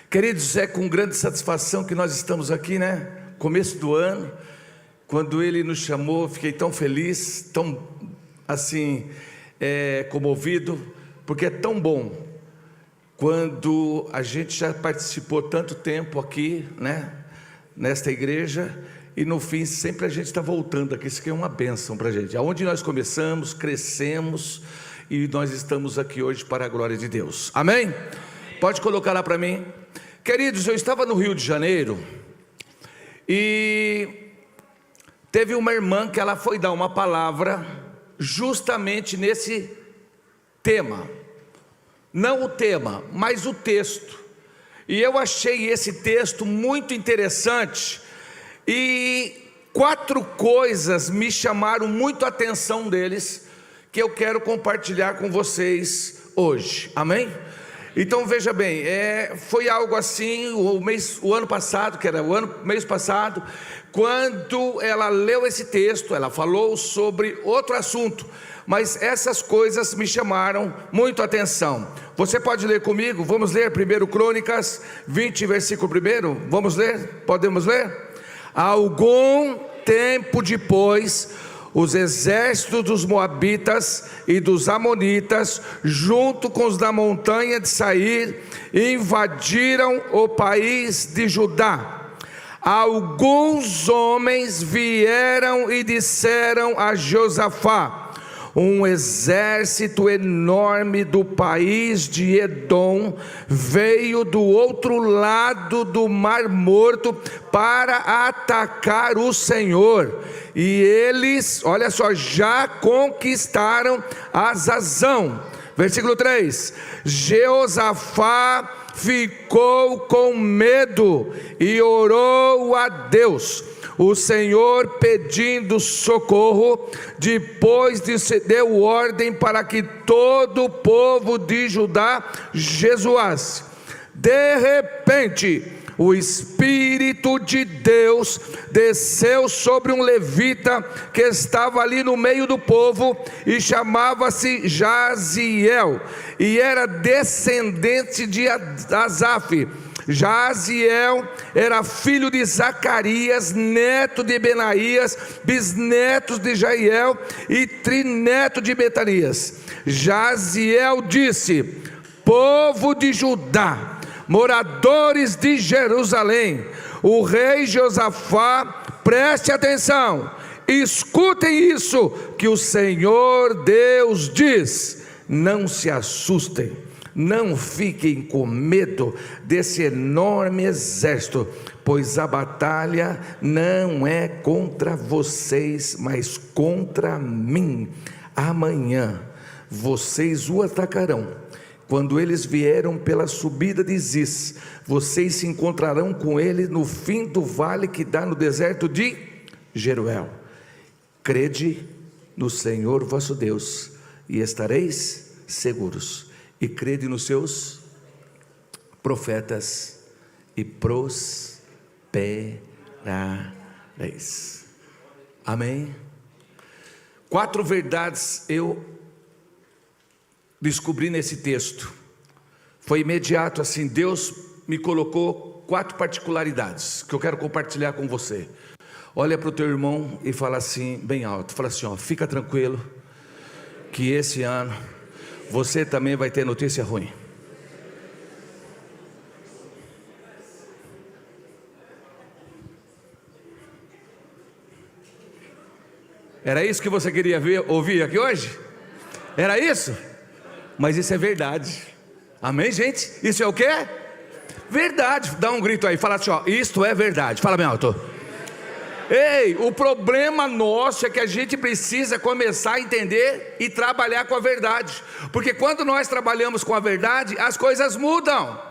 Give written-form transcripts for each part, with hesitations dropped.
Queridos, é com grande satisfação que nós estamos aqui, né? Começo do ano, quando Ele nos chamou, fiquei tão feliz, tão assim, comovido, porque é tão bom, quando a gente já participou tanto tempo aqui, né? Nesta igreja, e no fim sempre a gente está voltando aqui. Isso aqui é uma bênção para a gente, aonde nós começamos, crescemos, e nós estamos aqui hoje para a glória de Deus, amém? Pode colocar lá para mim. Queridos, eu estava no Rio de Janeiro, e teve uma irmã que ela foi dar uma palavra, justamente nesse tema, não o tema, mas o texto, e eu achei esse texto muito interessante, e 4 coisas me chamaram muito a atenção deles, que eu quero compartilhar com vocês hoje, amém? Então veja bem, foi algo assim, o ano passado, mês passado, quando ela leu esse texto, ela falou sobre outro assunto, mas essas coisas me chamaram muito a atenção. Você pode ler comigo? Vamos ler 1 Crônicas 20, versículo 1, vamos ler? Podemos ler? Algum tempo depois, os exércitos dos Moabitas e dos Amonitas, junto com os da montanha de Sair, invadiram o país de Judá. Alguns homens vieram e disseram a Josafá: um exército enorme do país de Edom veio do outro lado do Mar Morto para atacar o Senhor, e eles, olha só, já conquistaram Azazão. Versículo 3: Josafá ficou com medo e orou a Deus, o Senhor, pedindo socorro. Depois deu ordem para que todo o povo de Judá jejuasse. De repente, o Espírito de Deus desceu sobre um levita que estava ali no meio do povo, e chamava-se Jaziel, e era descendente de Asaf. Jaziel era filho de Zacarias, neto de Benaías, bisneto de Jaiel e trineto de Betanias. Jaziel disse: povo de Judá, moradores de Jerusalém, o rei Josafá, preste atenção, escutem isso que o Senhor Deus diz: não se assustem, não fiquem com medo desse enorme exército, pois a batalha não é contra vocês, mas contra mim. Amanhã vocês o atacarão. Quando eles vieram pela subida de Ziz, vocês se encontrarão com ele no fim do vale que dá no deserto de Jeruel. Crede no Senhor vosso Deus e estareis seguros, e crede nos seus profetas e prosperareis. Amém? 4 verdades eu descobri nesse texto. Foi imediato assim, Deus me colocou 4 particularidades que eu quero compartilhar com você. Olha para o teu irmão e fala assim, bem alto, fala assim, ó, fica tranquilo, que esse ano você também vai ter notícia ruim. Era isso que você queria ouvir aqui hoje? Era isso? Mas isso é verdade. Amém, gente? Isso é o quê? Verdade. Dá um grito aí, fala assim, ó, isto é verdade. Fala bem alto. Ei, o problema nosso é que a gente precisa começar a entender e trabalhar com a verdade, porque quando nós trabalhamos com a verdade, as coisas mudam.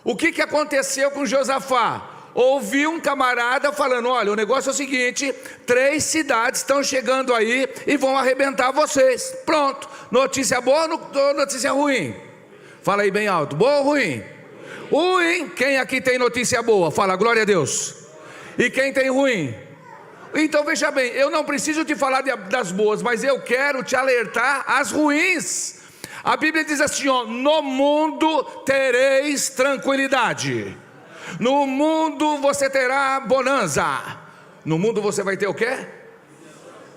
O que aconteceu com Josafá? Ouvi um camarada falando, olha, o negócio é o seguinte, 3 cidades estão chegando aí e vão arrebentar vocês. Pronto, notícia boa ou notícia ruim? Fala aí bem alto, boa ou ruim? Ruim. Quem aqui tem notícia boa? Fala, glória a Deus. E quem tem ruim? Então veja bem, eu não preciso te falar das boas, mas eu quero te alertar as ruins. A Bíblia diz assim, ó: no mundo tereis tranquilidade. No mundo você terá bonança. No mundo você vai ter o quê?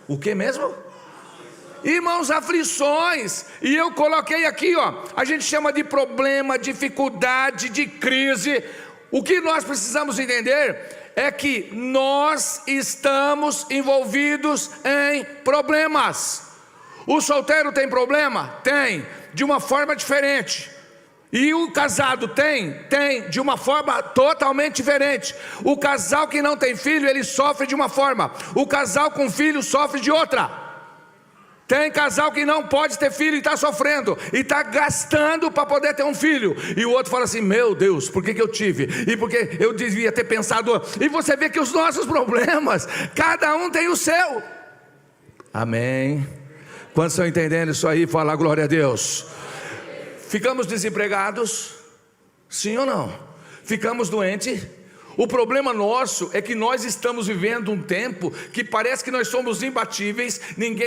O que mesmo? Irmãos, aflições. E eu coloquei aqui, ó, a gente chama de problema, dificuldade, de crise. O que nós precisamos entender é que nós estamos envolvidos em problemas. O solteiro tem problema? Tem, de uma forma diferente. E o casado tem de uma forma totalmente diferente. O casal que não tem filho, ele sofre de uma forma. O casal com filho sofre de outra. Tem casal que não pode ter filho e está sofrendo, e está gastando para poder ter um filho. E o outro fala assim: meu Deus, por que eu tive? E porque eu devia ter pensado. E você vê que os nossos problemas, cada um tem o seu. Amém. Quantos estão entendendo isso aí? Fala glória a Deus. Ficamos desempregados? Sim ou não? Ficamos doentes? O problema nosso é que nós estamos vivendo um tempo que parece que nós somos imbatíveis,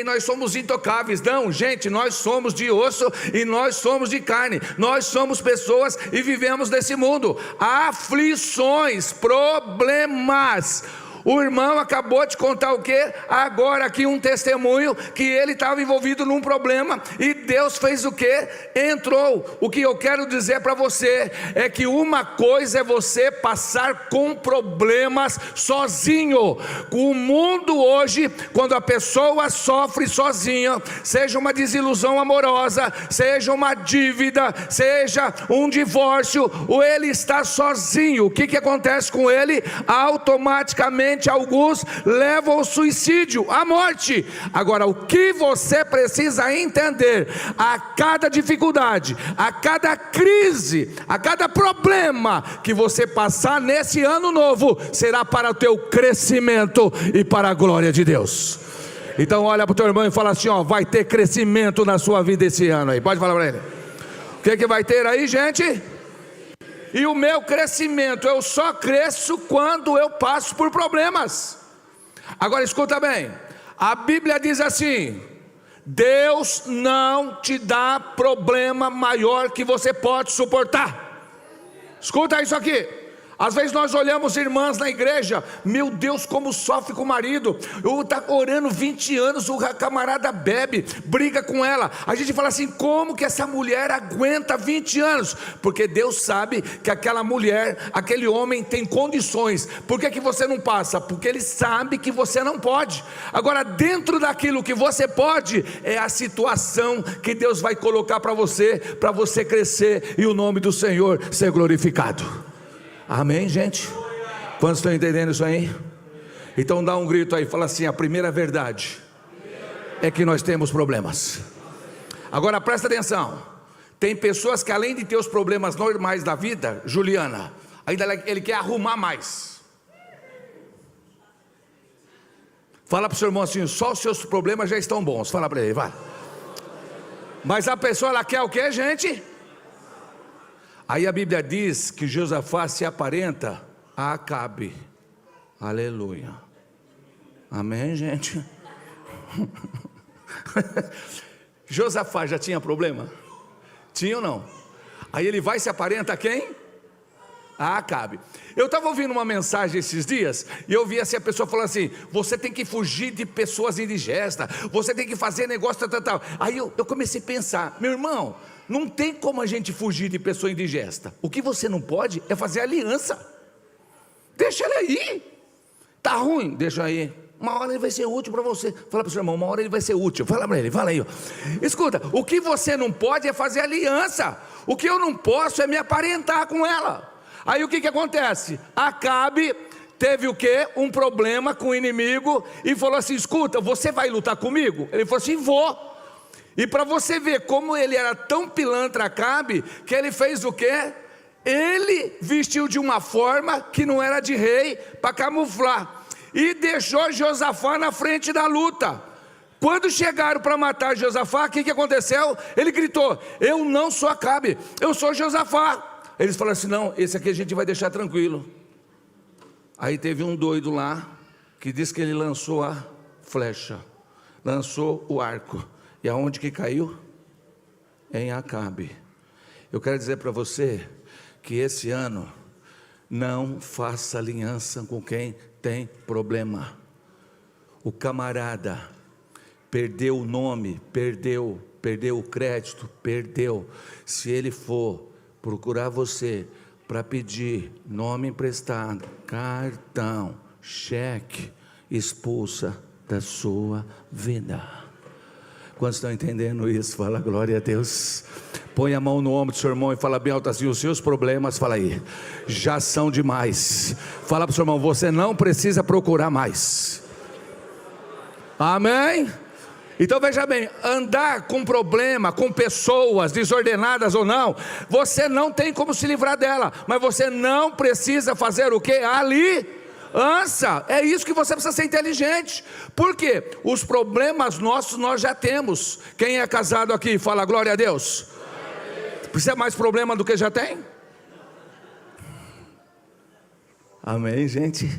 nós somos intocáveis. Não, gente, nós somos de osso e nós somos de carne. Nós somos pessoas e vivemos nesse mundo. Aflições, problemas. O irmão acabou de contar o que? Agora aqui um testemunho que ele estava envolvido num problema e Deus fez o que? Entrou. O que eu quero dizer para você é que uma coisa é você passar com problemas sozinho. O mundo hoje, quando a pessoa sofre sozinha, seja uma desilusão amorosa, seja uma dívida, seja um divórcio, ou ele está sozinho, o que acontece com ele? Automaticamente alguns levam ao suicídio, à morte. Agora, o que você precisa entender: a cada dificuldade, a cada crise, a cada problema que você passar nesse ano novo, será para o teu crescimento e para a glória de Deus. Então olha para o teu irmão e fala assim, ó: vai ter crescimento na sua vida esse ano aí. Pode falar para ele. O que vai ter aí, gente? E o meu crescimento, eu só cresço quando eu passo por problemas. Agora escuta bem, a Bíblia diz assim: Deus não te dá problema maior que você pode suportar. Escuta isso aqui. Às vezes nós olhamos irmãs na igreja, meu Deus, como sofre com o marido. Eu estou orando 20 anos, o camarada bebe, briga com ela. A gente fala assim: como que essa mulher aguenta 20 anos? Porque Deus sabe que aquela mulher, aquele homem tem condições. Por que você não passa? Porque Ele sabe que você não pode. Agora, dentro daquilo que você pode, é a situação que Deus vai colocar para você crescer e o nome do Senhor ser glorificado. Amém, gente? Quantos estão entendendo isso aí? Então dá um grito aí, fala assim: a primeira verdade é que nós temos problemas. Agora presta atenção, tem pessoas que além de ter os problemas normais da vida, Juliana, ainda ele quer arrumar mais. Fala para o seu irmão assim: só os seus problemas já estão bons. Fala para ele, vai. Mas a pessoa, ela quer o que, gente? Aí a Bíblia diz que Josafá se aparenta a Acabe. Aleluia. Amém, gente? Josafá já tinha problema? Tinha ou não? Aí ele vai e se aparenta a quem? A Acabe. Eu estava ouvindo uma mensagem esses dias, e eu vi assim, a pessoa falando assim: você tem que fugir de pessoas indigestas, você tem que fazer negócio tal. Aí eu comecei a pensar: meu irmão, não tem como a gente fugir de pessoa indigesta. O que você não pode é fazer aliança. Deixa ele aí. Tá ruim? Deixa aí. Uma hora ele vai ser útil para você. Fala para o seu irmão: uma hora ele vai ser útil. Fala para ele, fala aí. Escuta, o que você não pode é fazer aliança. O que eu não posso é me aparentar com ela. Aí o que acontece? Acabe teve o quê? Um problema com o inimigo e falou assim: escuta, você vai lutar comigo? Ele falou assim: vou. E para você ver como ele era tão pilantra, Acabe, que ele fez o quê? Ele vestiu de uma forma que não era de rei, para camuflar, e deixou Josafá na frente da luta. Quando chegaram para matar Josafá, o que aconteceu? Ele gritou: eu não sou Acabe, eu sou Josafá. Eles falaram assim: não, esse aqui a gente vai deixar tranquilo. Aí teve um doido lá, que disse que ele lançou a flecha, lançou o arco. E aonde que caiu? em Acabe. Eu quero dizer para você que esse ano não faça aliança com quem tem problema. O camarada perdeu o nome, perdeu o crédito, perdeu. Se ele for procurar você para pedir nome emprestado, cartão, cheque, expulsa da sua vida. Quantos estão entendendo isso? Fala glória a Deus. Põe a mão no ombro do seu irmão e fala bem alto assim: os seus problemas, fala aí, já são demais. Fala para o seu irmão: você não precisa procurar mais. Amém? Então veja bem, andar com problema, com pessoas desordenadas ou não, você não tem como se livrar dela, mas você não precisa fazer o que? Aliança. É isso que você precisa ser inteligente. Por quê? Os problemas nossos nós já temos. Quem é casado aqui, fala glória a Deus. Precisa mais problema do que já tem? Amém, gente?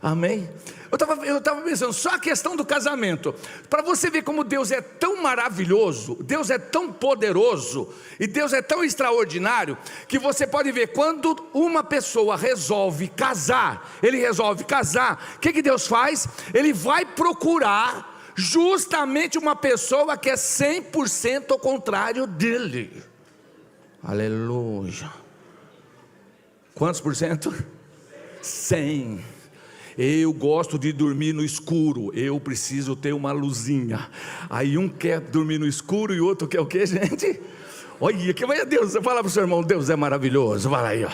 Amém? Eu estava pensando, só a questão do casamento, para você ver como Deus é tão maravilhoso, Deus é tão poderoso, e Deus é tão extraordinário, que você pode ver, quando uma pessoa resolve casar, o que Deus faz? Ele vai procurar justamente uma pessoa que é 100% ao contrário dele. Aleluia. Quantos por cento? 100. Eu gosto de dormir no escuro, eu preciso ter uma luzinha. Aí um quer dormir no escuro e o outro quer o que, gente? Olha, que vai Deus, você fala para o seu irmão: Deus é maravilhoso, vai aí, ó.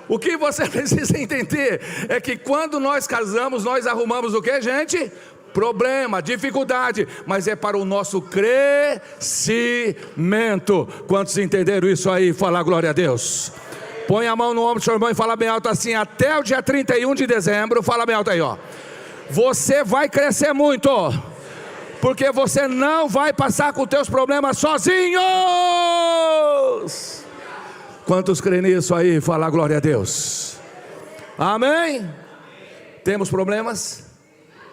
O que você precisa entender é que quando nós casamos, nós arrumamos o que, gente? Problema, dificuldade, mas é para o nosso crescimento. Quantos entenderam isso aí? Fala glória a Deus. Põe a mão no ombro do seu irmão e fala bem alto assim: até o dia 31 de dezembro, fala bem alto aí, ó. Você vai crescer muito, porque você não vai passar com os teus problemas sozinhos. Quantos creem nisso aí? Fala glória a Deus. Amém? Temos problemas?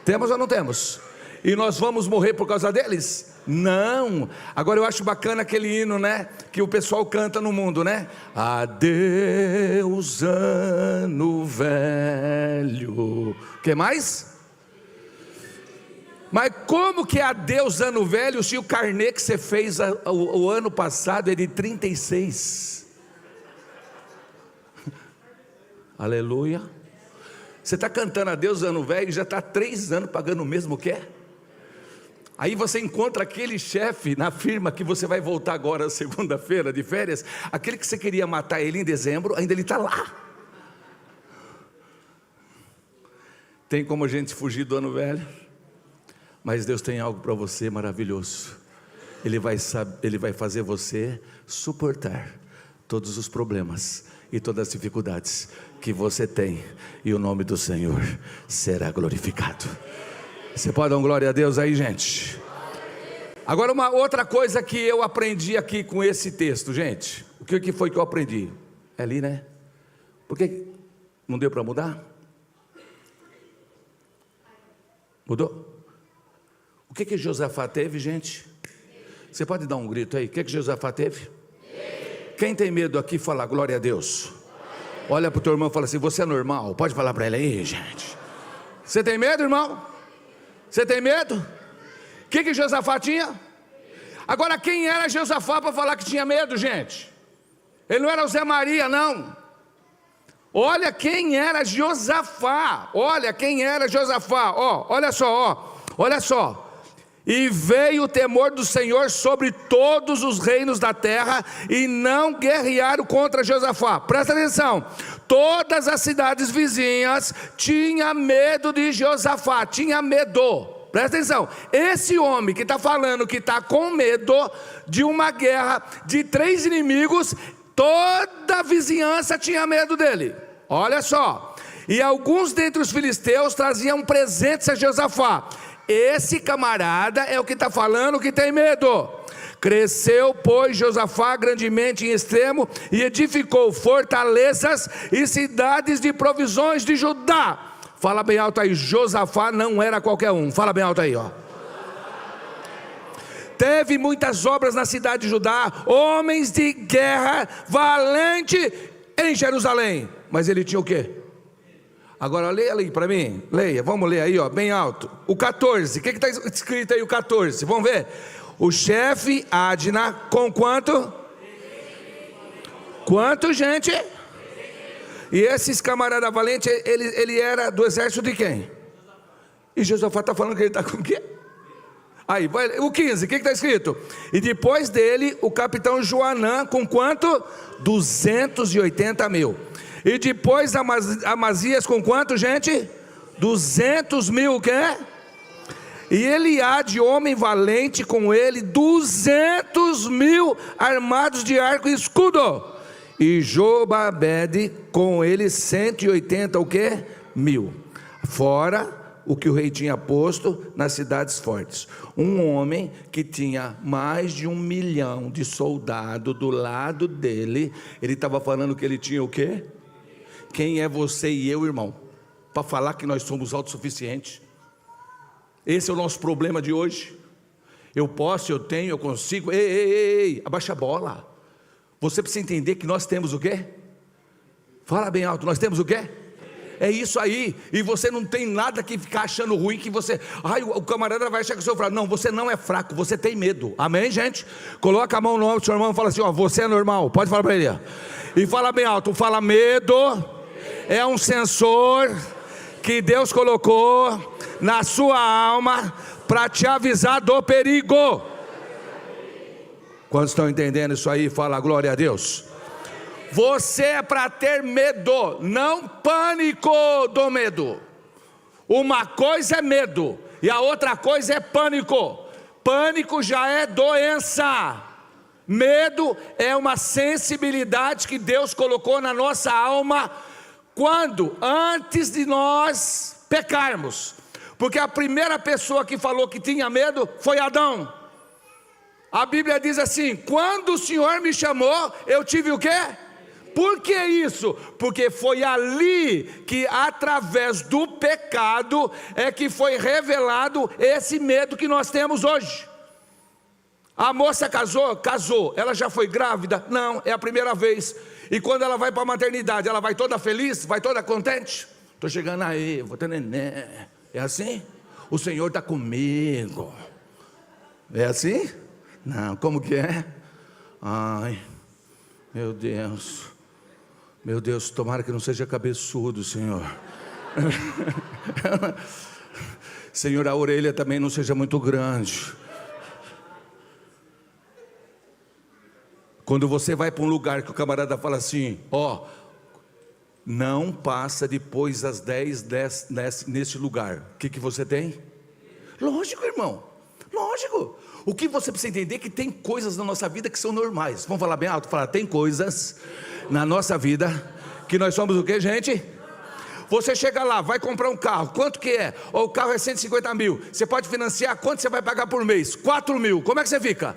Temos ou não temos? E nós vamos morrer por causa deles? Não. Agora eu acho bacana aquele hino, né, que o pessoal canta no mundo, né? Adeus ano velho. O que mais? Mas como que é adeus ano velho se o carnê que você fez o ano passado é de 36? Aleluia. Você está cantando adeus ano velho e já está 3 anos pagando o mesmo que é? Aí você encontra aquele chefe na firma que você vai voltar agora segunda-feira de férias, aquele que você queria matar ele em dezembro, ainda ele está lá. Tem como a gente fugir do ano velho? Mas Deus tem algo para você maravilhoso. Ele vai fazer você suportar todos os problemas e todas as dificuldades que você tem, e o nome do Senhor será glorificado. Você pode dar uma glória a Deus aí, gente? Agora uma outra coisa que eu aprendi aqui com esse texto, gente. O que foi que eu aprendi? É ali, né? Por que não deu para mudar? Mudou? O que Josafá teve, gente? Você pode dar um grito aí? O que Josafá teve? Quem tem medo aqui, fala glória a Deus. Olha para o teu irmão e fala assim: você é normal? Pode falar para ele aí, gente. Você tem medo, irmão? Você tem medo? O que Josafá tinha? Agora, quem era Josafá para falar que tinha medo, gente? Ele não era o Zé Maria, não. Olha quem era Josafá. Olha quem era Josafá. Ó, olha só, ó. Olha só. E veio o temor do Senhor sobre todos os reinos da terra, e não guerrearam contra Josafá. Presta atenção. Todas as cidades vizinhas tinham medo de Josafá. Tinha medo. Presta atenção. Esse homem que está falando que está com medo de uma guerra de 3 inimigos, toda a vizinhança tinha medo dele. Olha só. E alguns dentre os filisteus traziam presentes a Josafá. Esse camarada é o que está falando que tem medo. Cresceu, pois, Josafá grandemente em extremo, e edificou fortalezas e cidades de provisões de Judá. Fala bem alto aí, Josafá não era qualquer um. Fala bem alto aí, ó. teve muitas obras na cidade de Judá, homens de guerra valente em Jerusalém. Mas ele tinha o quê? Agora leia ali para mim, leia, vamos ler aí, ó, bem alto. O 14, o que está escrito aí o 14? Vamos ver. O chefe Adna com quanto? Quanto, gente? E esses camarada valente, ele era do exército de quem? E Josafá está falando que ele está com o quê? Aí, vai, o 15, o que está escrito? E depois dele, o capitão Joanã com quanto? 280 mil. E depois Amazias com quanto, gente? 200 mil, o quê? E Eliade, homem valente, com ele 200 mil armados de arco e escudo. E Jobabede com ele 180 o quê? Mil. Fora o que o rei tinha posto nas cidades fortes. Um homem que tinha mais de 1 milhão de soldados do lado dele. Ele estava falando que ele tinha o quê? Quem é você e eu, irmão? Para falar que nós somos autossuficientes. Esse é o nosso problema de hoje. Eu posso, eu tenho, eu consigo. Ei, abaixa a bola. Você precisa entender que nós temos o quê? Fala bem alto, nós temos o quê? É isso aí. E você não tem nada que ficar achando ruim, que você... o camarada vai achar que eu sou fraco. Não, você não é fraco, você tem medo. Amém, gente? Coloca a mão no ombro do seu irmão e fala assim, ó, você é normal. Pode falar para ele. E fala bem alto, fala medo. É um sensor que Deus colocou na sua alma para te avisar do perigo. Quantos estão entendendo isso aí? Fala glória a Deus. Você é para ter medo, não pânico do medo. Uma coisa é medo e a outra coisa é pânico. Pânico já é doença. Medo é uma sensibilidade que Deus colocou na nossa alma antes de nós pecarmos. Porque a primeira pessoa que falou que tinha medo foi Adão. A Bíblia diz assim: quando o Senhor me chamou, eu tive o quê? Por que isso? Porque foi ali que através do pecado é que foi revelado esse medo que nós temos hoje. A moça casou, ela já foi grávida? Não, é a primeira vez. E quando ela vai para a maternidade, ela vai toda feliz, vai toda contente? Estou chegando aí, vou ter neném. É assim? O Senhor está comigo. É assim? Não, como que é? Ai, meu Deus, tomara que não seja cabeçudo, Senhor. Senhor, a orelha também não seja muito grande. Quando você vai para um lugar que o camarada fala assim, ó, não passa depois das 10 nesse lugar, o que você tem? Lógico, irmão, lógico. O que você precisa entender é que tem coisas na nossa vida que são normais. Vamos falar bem alto, falar, tem coisas na nossa vida que nós somos o que, gente? Você chega lá, vai comprar um carro, quanto que é? O carro é 150 mil, você pode financiar, quanto você vai pagar por mês? 4 mil, como é que você fica?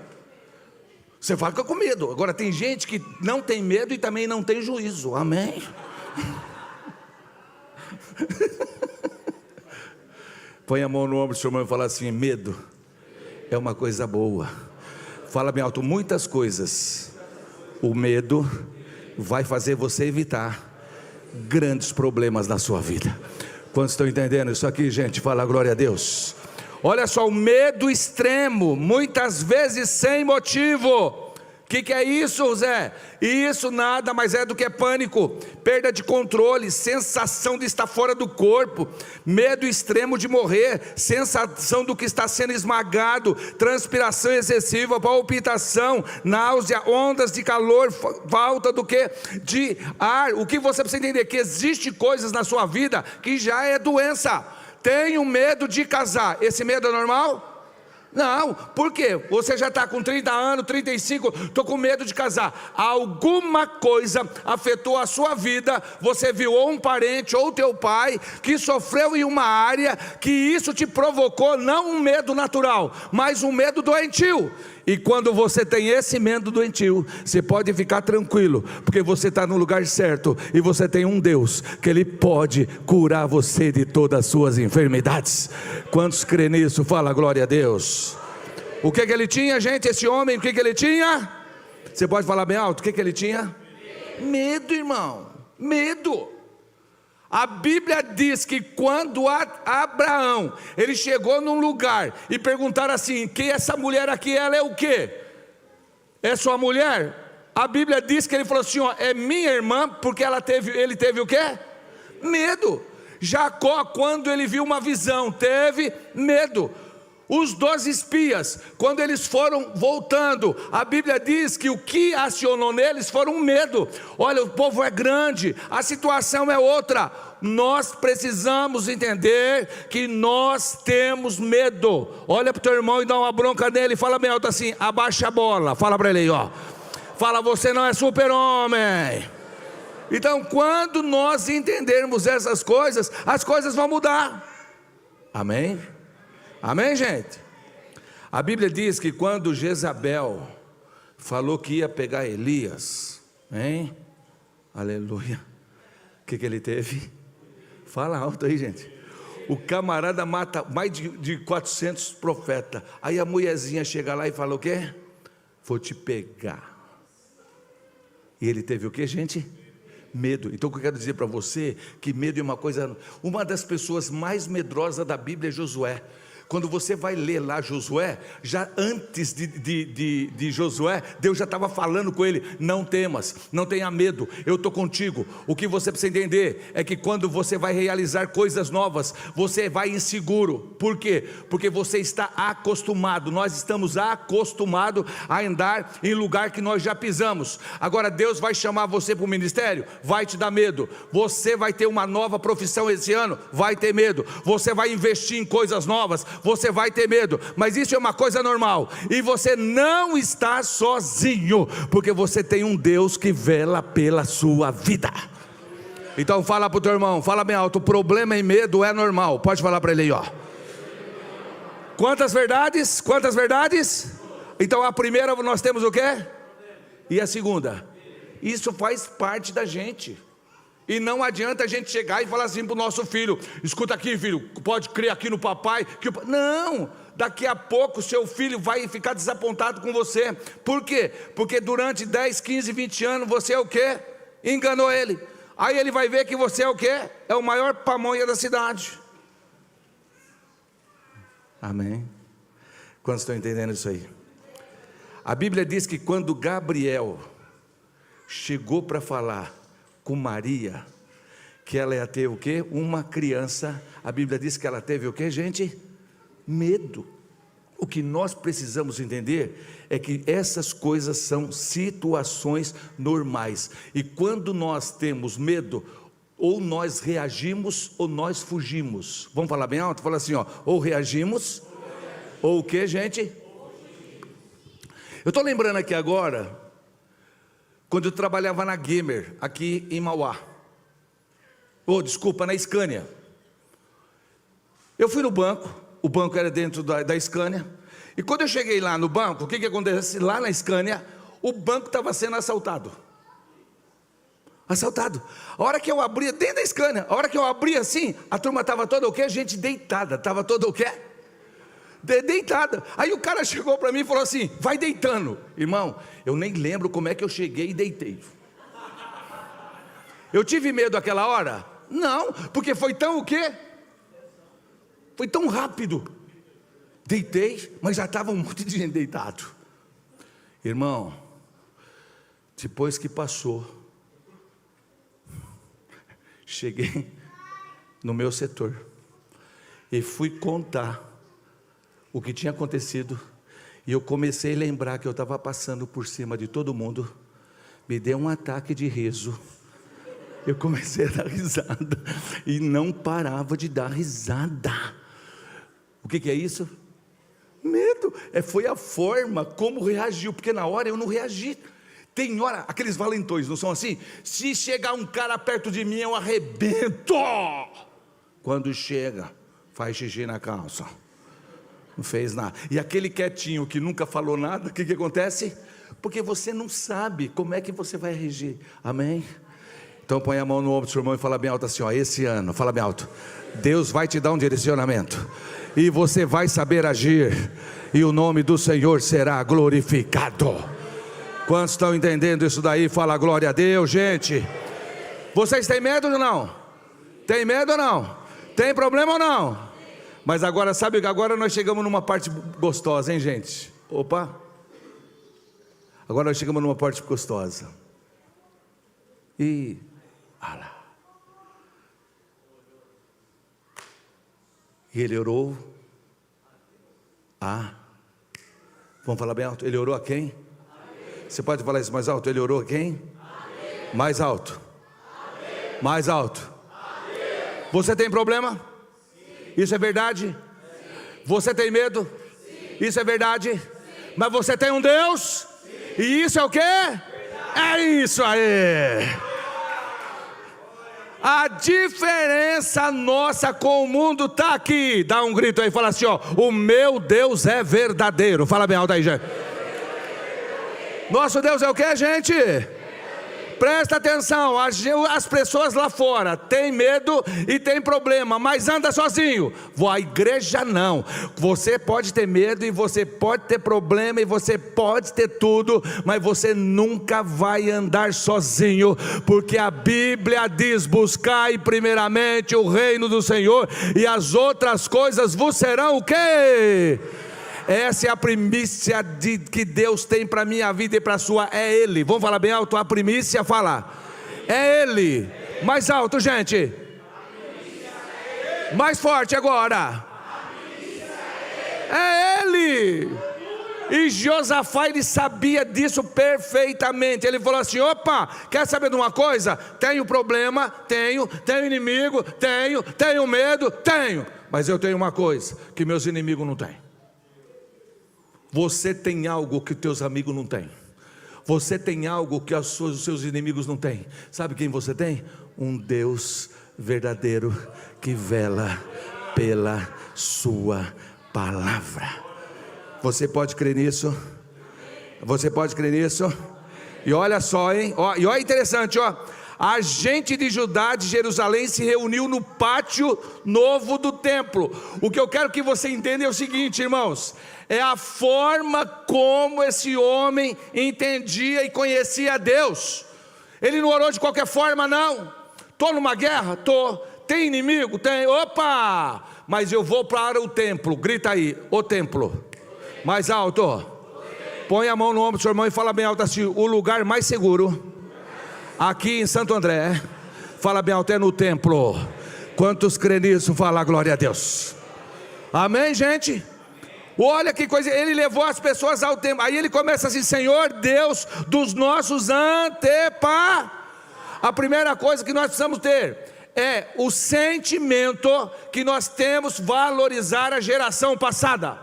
Você fica com medo. Agora tem gente que não tem medo e também não tem juízo, amém? Põe a mão no ombro do seu irmão e fala assim, medo é uma coisa boa. Fala bem alto, muitas coisas o medo vai fazer você evitar grandes problemas na sua vida. Quantos estão entendendo isso aqui, gente? Fala glória a Deus. Olha só, o medo extremo, muitas vezes sem motivo. O que é isso, Zé? Isso nada mais é do que pânico, perda de controle, sensação de estar fora do corpo, medo extremo de morrer, sensação do que está sendo esmagado, transpiração excessiva, palpitação, náusea, ondas de calor, falta do que? De ar. O que você precisa entender? Que existe coisas na sua vida que já é doença. Tenho medo de casar, esse medo é normal? Não, por quê? Você já está com 30 anos, 35, estou com medo de casar. Alguma coisa afetou a sua vida, você viu ou um parente ou teu pai que sofreu em uma área que isso te provocou não um medo natural, mas um medo doentio. E quando você tem esse medo doentio, você pode ficar tranquilo, porque você está no lugar certo e você tem um Deus que Ele pode curar você de todas as suas enfermidades. Quantos crê nisso? Fala glória a Deus. O que ele tinha, gente? Esse homem, o que ele tinha? Você pode falar bem alto? O que ele tinha? Medo, irmão. Medo. A Bíblia diz que quando Abraão, ele chegou num lugar e perguntaram assim: quem é essa mulher aqui? Ela é o quê? É sua mulher? A Bíblia diz que ele falou assim: ó, é minha irmã, porque ele teve o quê? Medo. Jacó, quando ele viu uma visão, teve medo. Os 12 espias, quando eles foram voltando, a Bíblia diz que o que acionou neles foram um medo. Olha, o povo é grande, a situação é outra. Nós precisamos entender que nós temos medo. Olha para o teu irmão e dá uma bronca nele e fala bem alto assim: abaixa a bola. Fala para ele aí, ó. Fala, você não é super-homem. Então, quando nós entendermos essas coisas, as coisas vão mudar. Amém? Amém, gente? A Bíblia diz que quando Jezabel falou que ia pegar Elias, hein? Aleluia. O que ele teve? Fala alto aí, gente. O camarada mata mais de 400 profetas. Aí a mulherzinha chega lá e fala o quê? Vou te pegar. E ele teve o quê, gente? Medo. Então o que eu quero dizer para você, que medo é uma coisa, uma das pessoas mais medrosas da Bíblia é Josué. Quando você vai ler lá Josué, já antes de Josué, Deus já estava falando com ele: não temas, não tenha medo, eu estou contigo. O que você precisa entender é que quando você vai realizar coisas novas, você vai inseguro. Por quê? Porque você está acostumado, nós estamos acostumados a andar em lugar que nós já pisamos. Agora Deus vai chamar você para o ministério, vai te dar medo. Você vai ter uma nova profissão esse ano, vai ter medo. Você vai investir em coisas novas, você vai ter medo, mas isso é uma coisa normal, e você não está sozinho, porque você tem um Deus que vela pela sua vida. Então fala para o teu irmão, fala bem alto: o problema e medo é normal. Pode falar para ele aí, ó. Quantas verdades? Quantas verdades? Então a primeira nós temos o quê? E a segunda? Isso faz parte da gente. E não adianta a gente chegar e falar assim para o nosso filho: escuta aqui, filho, pode crer aqui no papai que não, daqui a pouco seu filho vai ficar desapontado com você. Por quê? Porque durante 10, 15, 20 anos você é o quê? Enganou ele. Aí ele vai ver que você é o quê? É o maior pamonha da cidade. Amém? Quantos estão entendendo isso aí? A Bíblia diz que quando Gabriel chegou para falar com Maria, que ela ia ter o quê? Uma criança. A Bíblia diz que ela teve o quê, gente? Medo. O que nós precisamos entender é que essas coisas são situações normais, e quando nós temos medo, ou nós reagimos ou nós fugimos. Vamos falar bem alto? Fala assim, ó: ou reagimos, ou o que, gente? Eu estou lembrando aqui agora, quando eu trabalhava na Gamer, aqui em Mauá, na Scania. Eu fui no banco, o banco era dentro da Scania, e quando eu cheguei lá no banco, o que acontece? Lá na Scania, o banco estava sendo assaltado. A hora que eu abria, dentro da Scania, a hora que eu abria assim, a turma estava toda o quê? Gente deitada, estava toda o quê? Deitada. Aí o cara chegou para mim e falou assim: vai deitando. Irmão, eu nem lembro como é que eu cheguei e deitei. Eu tive medo aquela hora? Não, porque foi tão o quê? Foi tão rápido. Deitei, mas já estava um monte de gente deitado. Irmão, depois que passou, cheguei no meu setor e fui contar o que tinha acontecido, e eu comecei a lembrar que eu estava passando por cima de todo mundo. Me deu um ataque de riso. Eu comecei a dar risada e não parava de dar risada. O que é isso? Medo. Foi a forma como reagiu, porque na hora eu não reagi. Tem hora, aqueles valentões não são assim? Se chegar um cara perto de mim, eu arrebento. Quando chega, faz xixi na calça, não fez nada. E aquele quietinho que nunca falou nada, o que acontece? Porque você não sabe como é que você vai reagir. Amém? Então põe a mão no ombro do seu irmão e fala bem alto assim, ó, esse ano, fala bem alto, Deus vai te dar um direcionamento, e você vai saber agir, e o nome do Senhor será glorificado. Quantos estão entendendo isso daí? Fala glória a Deus, gente. Vocês têm medo ou não? Tem medo ou não? Tem problema ou não? Mas agora, sabe que agora nós chegamos numa parte gostosa, hein, gente? Opa! Agora nós chegamos numa parte gostosa. E olha lá. E ele orou a... Vamos falar bem alto? Ele orou a quem? Amém. Você pode falar isso mais alto? Ele orou a quem? Amém. Mais alto. Amém. Mais alto. Amém. Você tem problema? Sim. Isso é verdade? Sim. Você tem medo? Sim. Isso é verdade? Sim. Mas você tem um Deus? Sim. E isso é o quê? É isso aí. A diferença nossa com o mundo está aqui. Dá um grito aí, fala assim, ó, o meu Deus é verdadeiro. Fala bem alto aí, gente. Nosso Deus é o que, gente? Presta atenção, as pessoas lá fora têm medo e têm problema, mas anda sozinho. A igreja não. Você pode ter medo e você pode ter problema e você pode ter tudo, mas você nunca vai andar sozinho, porque a Bíblia diz, buscai primeiramente o reino do Senhor e as outras coisas vos serão o quê? Essa é a primícia que Deus tem para a minha vida e para a sua, é Ele. Vamos falar bem alto, a primícia, fala, é Ele. Mais alto, gente. Mais forte agora. É Ele. E Josafá, ele sabia disso perfeitamente. Ele falou assim, opa, quer saber de uma coisa? Tenho problema, tenho inimigo, tenho medo, mas eu tenho uma coisa que meus inimigos não têm. Você tem algo que teus amigos não têm. Você tem algo que os seus inimigos não têm. Sabe quem você tem? Um Deus verdadeiro que vela pela sua palavra. Você pode crer nisso? Você pode crer nisso? E olha só, hein? E olha interessante, ó. A gente de Judá, de Jerusalém, se reuniu no pátio novo do templo. O que eu quero que você entenda é o seguinte, irmãos, é a forma como esse homem entendia e conhecia Deus. Ele não orou de qualquer forma, não. Estou numa guerra? Estou. Tem inimigo? Tem. Opa! Mas eu vou para o templo. Grita aí, o templo. Mais alto. Põe a mão no ombro do seu irmão e fala bem alto assim, o lugar mais seguro aqui em Santo André, fala bem alto, é no templo. Quantos creem nisso? Fala glória a Deus. Amém, gente? Olha que coisa, ele levou as pessoas ao templo. Aí ele começa assim, Senhor Deus dos nossos antepassados. A primeira coisa que nós precisamos ter é o sentimento que nós temos valorizar a geração passada.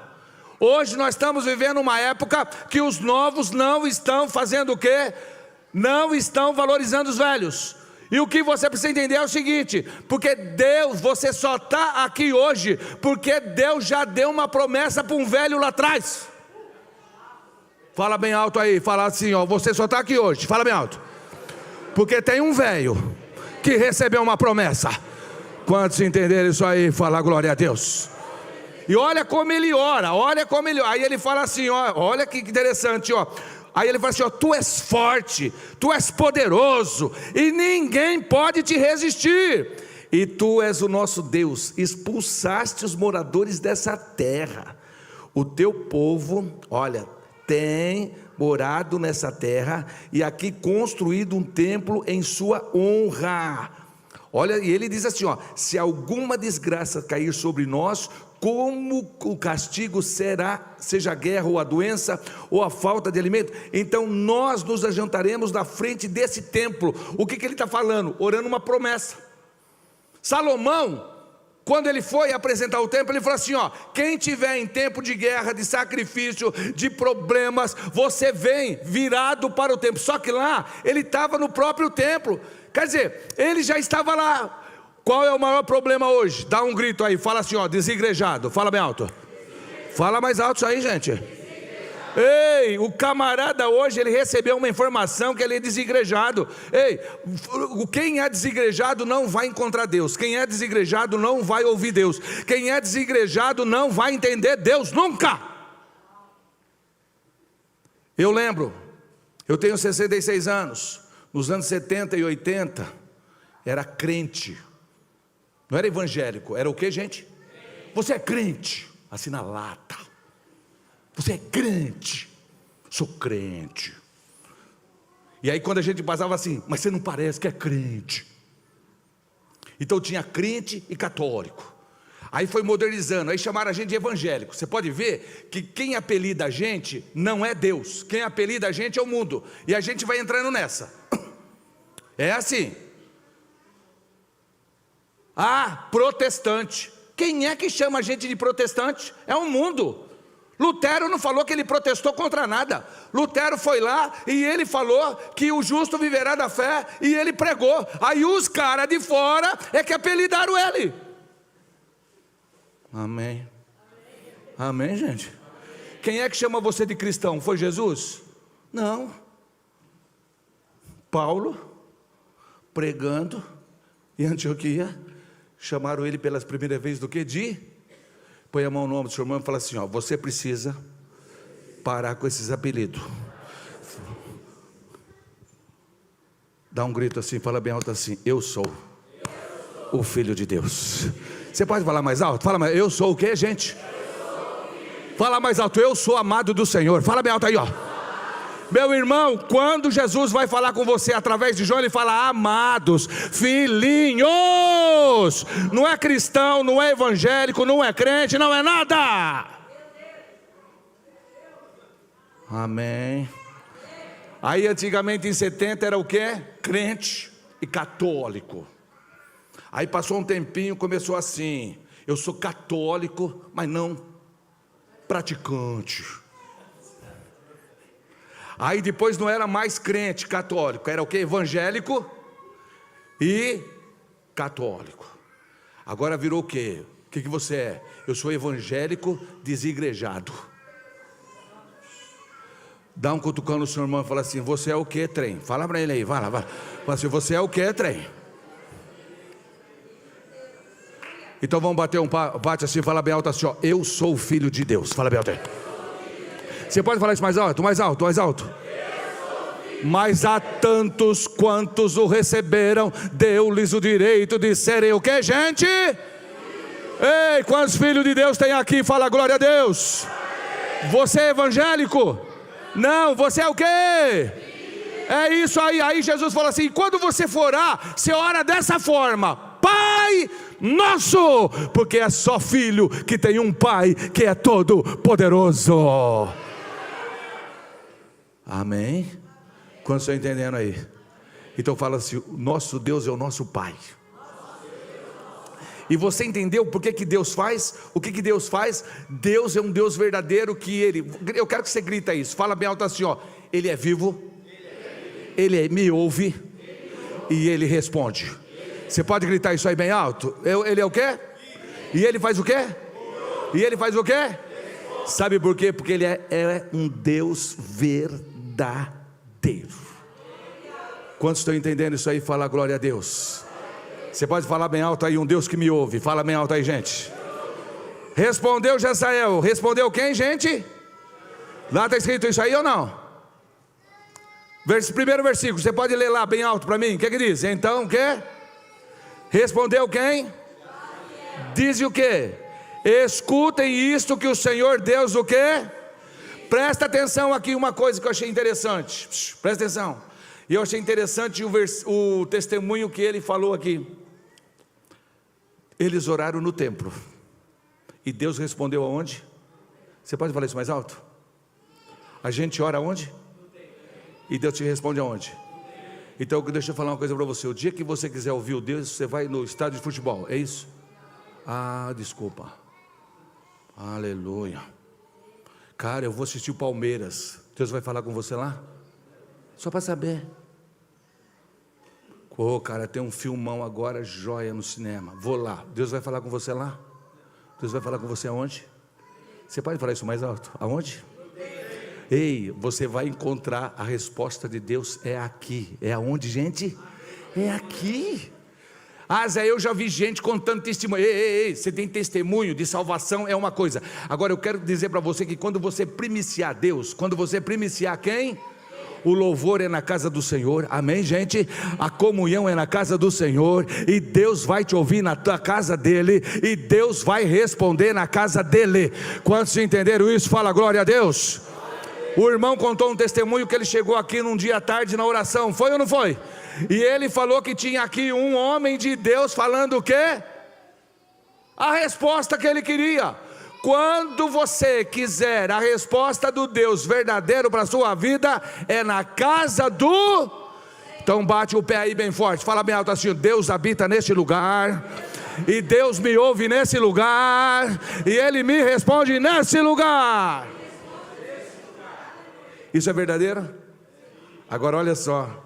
Hoje nós estamos vivendo uma época que os novos não estão fazendo o quê? Não estão valorizando os velhos. E o que você precisa entender é o seguinte, porque Deus, você só está aqui hoje porque Deus já deu uma promessa para um velho lá atrás. Fala bem alto aí, fala assim, ó, você só está aqui hoje, fala bem alto, porque tem um velho que recebeu uma promessa. Quantos entenderam isso aí? Fala glória a Deus. E olha como ele ora, olha como ele ora. Aí ele fala assim, ó, olha que interessante, ó. Aí ele fala assim, ó, tu és forte, tu és poderoso, e ninguém pode te resistir. E tu és o nosso Deus, expulsaste os moradores dessa terra. O teu povo, olha, tem morado nessa terra, e aqui construído um templo em sua honra. Olha, e ele diz assim, ó, se alguma desgraça cair sobre nós, como o castigo será, seja a guerra ou a doença ou a falta de alimento, então nós nos ajuntaremos na frente desse templo. O que ele está falando? Orando uma promessa. Salomão, quando ele foi apresentar o templo, ele falou assim, ó, quem tiver em tempo de guerra, de sacrifício, de problemas, você vem virado para o templo. Só que lá, ele estava no próprio templo, quer dizer, ele já estava lá. Qual é o maior problema hoje? Dá um grito aí, fala assim, ó, desigrejado. Fala bem alto. Fala mais alto isso aí, gente. Ei, o camarada hoje, ele recebeu uma informação que ele é desigrejado. Ei, quem é desigrejado não vai encontrar Deus. Quem é desigrejado não vai ouvir Deus. Quem é desigrejado não vai entender Deus nunca. Eu lembro, eu tenho 66 anos. Nos anos 70 e 80, era crente. Não era evangélico, era o que, gente? Você é crente, assim na lata. Você é crente. Sou crente. E aí quando a gente passava assim, mas você não parece que é crente. Então tinha crente e católico. Aí foi modernizando, aí chamaram a gente de evangélico. Você pode ver que quem apelida a gente não é Deus. Quem apelida a gente é o mundo. E a gente vai entrando nessa. É assim. Ah, protestante. Quem é que chama a gente de protestante? É o mundo. Lutero não falou que ele protestou contra nada. Lutero foi lá e ele falou que o justo viverá da fé, e ele pregou. Aí os caras de fora é que apelidaram ele. Amém. Amém, gente. Quem é que chama você de cristão? Foi Jesus? Não. Paulo, pregando em Antioquia, chamaram ele pela primeira vez do que? Põe a mão no ombro do seu irmão e fala assim, ó, você precisa parar com esses apelidos. Dá um grito assim, fala bem alto assim, eu sou o Filho de Deus. Você pode falar mais alto? Fala mais, eu sou o que, gente? Fala mais alto, eu sou amado do Senhor. Fala bem alto aí, ó. Meu irmão, quando Jesus vai falar com você através de João, ele fala amados, filhinhos. Não é cristão, não é evangélico, não é crente, não é nada. Amém. Aí antigamente em 70 era o que? Crente e católico. Aí passou um tempinho, começou assim, eu sou católico, mas não praticante. Aí depois não era mais crente católico, era o que? Evangélico e católico. Agora virou o que? O que você é? Eu sou evangélico desigrejado. Dá um cutucão no seu irmão e fala assim, você é o que, trem? Fala para ele aí, vai lá. Fala assim, você é o que, trem? Então vamos bater bate assim, fala bem alto assim, ó, eu sou o Filho de Deus. Fala bem alto aí. Você pode falar isso mais alto, mais alto, mais alto. Mas a tantos quantos o receberam, deu-lhes o direito de serem o que, gente? Ei, quantos filhos de Deus tem aqui? Fala glória a Deus. Você é evangélico? Não, você é o que? É isso aí. Aí Jesus falou assim, quando você for orar, você ora dessa forma, Pai nosso, porque é só filho que tem um pai que é todo poderoso. Amém? Quantos estão entendendo aí? Então fala assim, nosso Deus é o nosso Pai. E você entendeu por que Deus faz? O que Deus faz? Deus é um Deus verdadeiro que Ele... Eu quero que você grita isso, fala bem alto assim, ó. Ele é vivo, Ele me ouve e Ele responde. Você pode gritar isso aí bem alto? Ele é o quê? E Ele faz o quê? E Ele faz o quê? Sabe por quê? Porque Ele é um Deus verdadeiro. Quantos estão entendendo isso aí? Fala glória a Deus. Você pode falar bem alto aí, um Deus que me ouve. Fala bem alto aí, gente. Respondeu Jezael. Respondeu quem, gente? Lá está escrito isso aí ou não? Primeiro versículo, você pode ler lá bem alto para mim. O que diz? Então o que? Respondeu quem? Diz o que? Escutem isto que o Senhor Deus o que? Presta atenção aqui, uma coisa que eu achei interessante. Presta atenção. E eu achei interessante o testemunho que ele falou aqui. Eles oraram no templo. E Deus respondeu aonde? Você pode falar isso mais alto? A gente ora aonde? E Deus te responde aonde? Então deixa eu falar uma coisa para você. O dia que você quiser ouvir o Deus, você vai no estádio de futebol, é isso? Ah, desculpa. Aleluia. Cara, eu vou assistir o Palmeiras. Deus vai falar com você lá? Só para saber. Cara, tem um filmão agora, joia no cinema. Vou lá. Deus vai falar com você lá? Deus vai falar com você aonde? Você pode falar isso mais alto? Aonde? Ei, você vai encontrar a resposta de Deus, é aqui. É aonde, gente? É aqui. Zé, eu já vi gente contando testemunho. Ei, você tem testemunho de salvação, é uma coisa. Agora eu quero dizer para você que quando você primiciar Deus, quando você primiciar quem? O louvor é na casa do Senhor, amém, gente? A comunhão é na casa do Senhor, e Deus vai te ouvir na tua casa dele, e Deus vai responder na casa dele. Quantos entenderam isso? Fala glória a Deus. O irmão contou um testemunho que ele chegou aqui num dia à tarde na oração, foi ou não foi? E ele falou que tinha aqui um homem de Deus falando o quê? A resposta que ele queria. Quando você quiser a resposta do Deus verdadeiro para a sua vida, é na casa do... Então bate o pé aí bem forte, fala bem alto assim: Deus habita neste lugar, e Deus me ouve nesse lugar, e Ele me responde nesse lugar. Isso é verdadeiro? Agora olha só,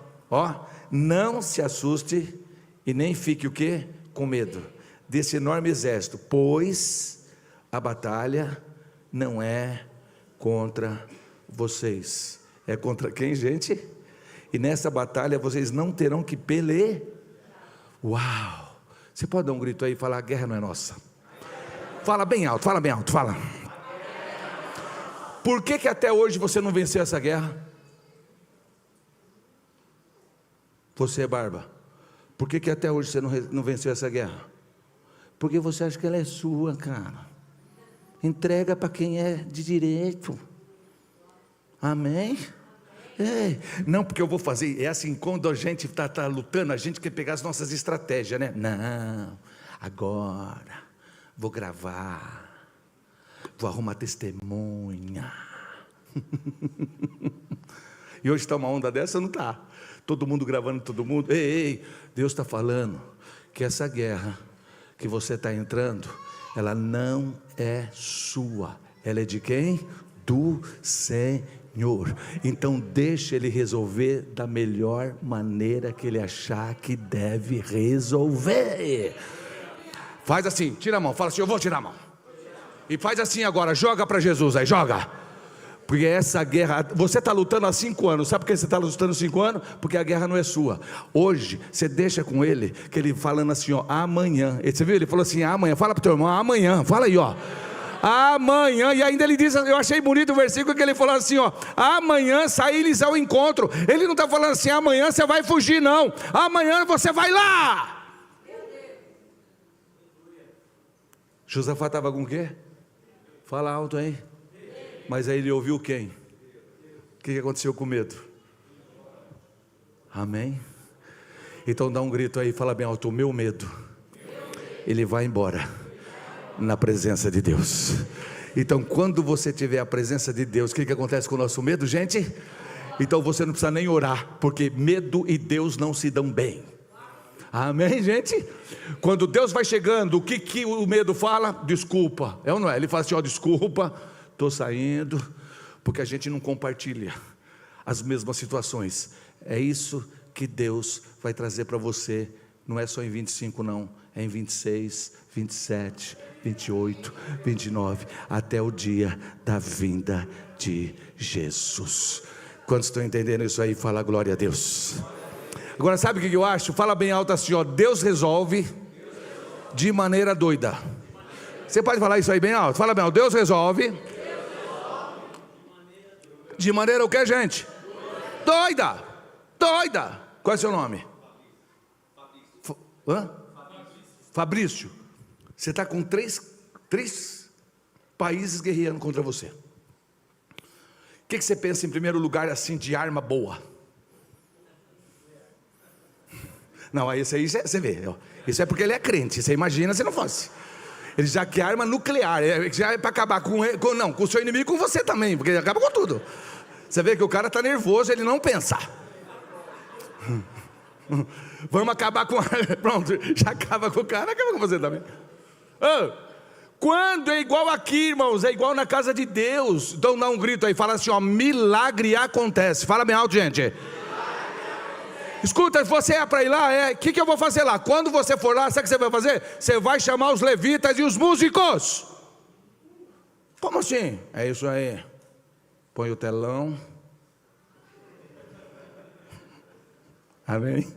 não se assuste e nem fique o quê? Com medo desse enorme exército, pois a batalha não é contra vocês. É contra quem, gente? E nessa batalha vocês não terão que pelejar. Uau! Você pode dar um grito aí e falar: a guerra não é nossa? Fala bem alto, fala bem alto, fala. Por que até hoje você não venceu essa guerra? Você é barba. Por que até hoje você não venceu essa guerra? Porque você acha que ela é sua, cara. Entrega para quem é de direito. Amém? Não, porque eu vou fazer. É assim, quando a gente está lutando, a gente quer pegar as nossas estratégias, né? Não, agora vou gravar, vou arrumar testemunha. E hoje está uma onda dessa, não está? Todo mundo gravando todo mundo. Ei, Deus está falando que essa guerra que você está entrando, ela não é sua. Ela é de quem? Do Senhor. Então deixa Ele resolver da melhor maneira que Ele achar que deve resolver. Faz assim, tira a mão, fala assim: eu vou tirar a mão. E faz assim agora, joga para Jesus aí, joga. Porque essa guerra, você está lutando há 5 anos, sabe por que você está lutando 5 anos? Porque a guerra não é sua. Hoje, você deixa com ele, que ele falando assim, amanhã, você viu? Ele falou assim, amanhã, fala para o teu irmão, amanhã, fala aí, amanhã, e ainda ele diz, eu achei bonito o versículo que ele falou assim, amanhã saí-lhes ao encontro. Ele não está falando assim, amanhã você vai fugir, não, amanhã você vai lá. Josafá estava com o quê? Fala alto aí. Mas aí ele ouviu quem? O que aconteceu com o medo? Amém? Então dá um grito aí, fala bem alto: o meu medo, ele vai embora na presença de Deus. Então quando você tiver a presença de Deus, o que acontece com o nosso medo, gente? Então você não precisa nem orar, porque medo e Deus não se dão bem. Amém, gente? Quando Deus vai chegando, o que o medo fala? Desculpa, é ou não é? Ele fala assim, desculpa, estou saindo, porque a gente não compartilha as mesmas situações. É isso que Deus vai trazer para você, não é só em 25 não, é em 26, 27, 28, 29, até o dia da vinda de Jesus. Quantos estão entendendo isso aí? Fala glória a Deus. Agora sabe o que eu acho? Fala bem alto assim, Deus resolve de maneira doida. Você pode falar isso aí bem alto? Fala bem alto, Deus resolve de maneira o que, gente? Doida. Doida. Qual é o seu nome? Fabrício. Você está com três países guerreando contra você. O que você pensa em primeiro lugar assim de arma boa? Não, esse aí você vê, isso é porque ele é crente. Você imagina se não fosse. Ele já quer arma nuclear, já é para acabar com o seu inimigo, com você também, porque ele acaba com tudo. Você vê que o cara está nervoso, ele não pensa. Vamos acabar com... Pronto, já acaba com o cara, acaba com você também. Quando é igual aqui, irmãos, é igual na casa de Deus. Então dá um grito aí, fala assim, milagre acontece. Fala bem alto, gente. Escuta, você é para ir lá, o que eu vou fazer lá? Quando você for lá, sabe o que você vai fazer? Você vai chamar os levitas e os músicos. Como assim? É isso aí. Põe o telão. Amém?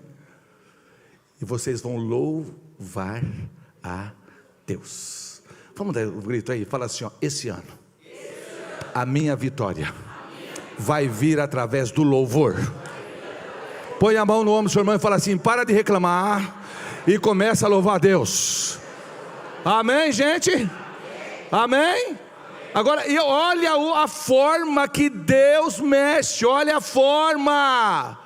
E vocês vão louvar a Deus. Vamos dar um grito aí, fala assim, ó, esse ano, a minha vitória vai vir através do louvor. Põe a mão no ombro do seu irmão e fala assim, para de reclamar e começa a louvar a Deus. Amém, gente? Amém? Agora, e olha a forma que Deus mexe, olha a forma.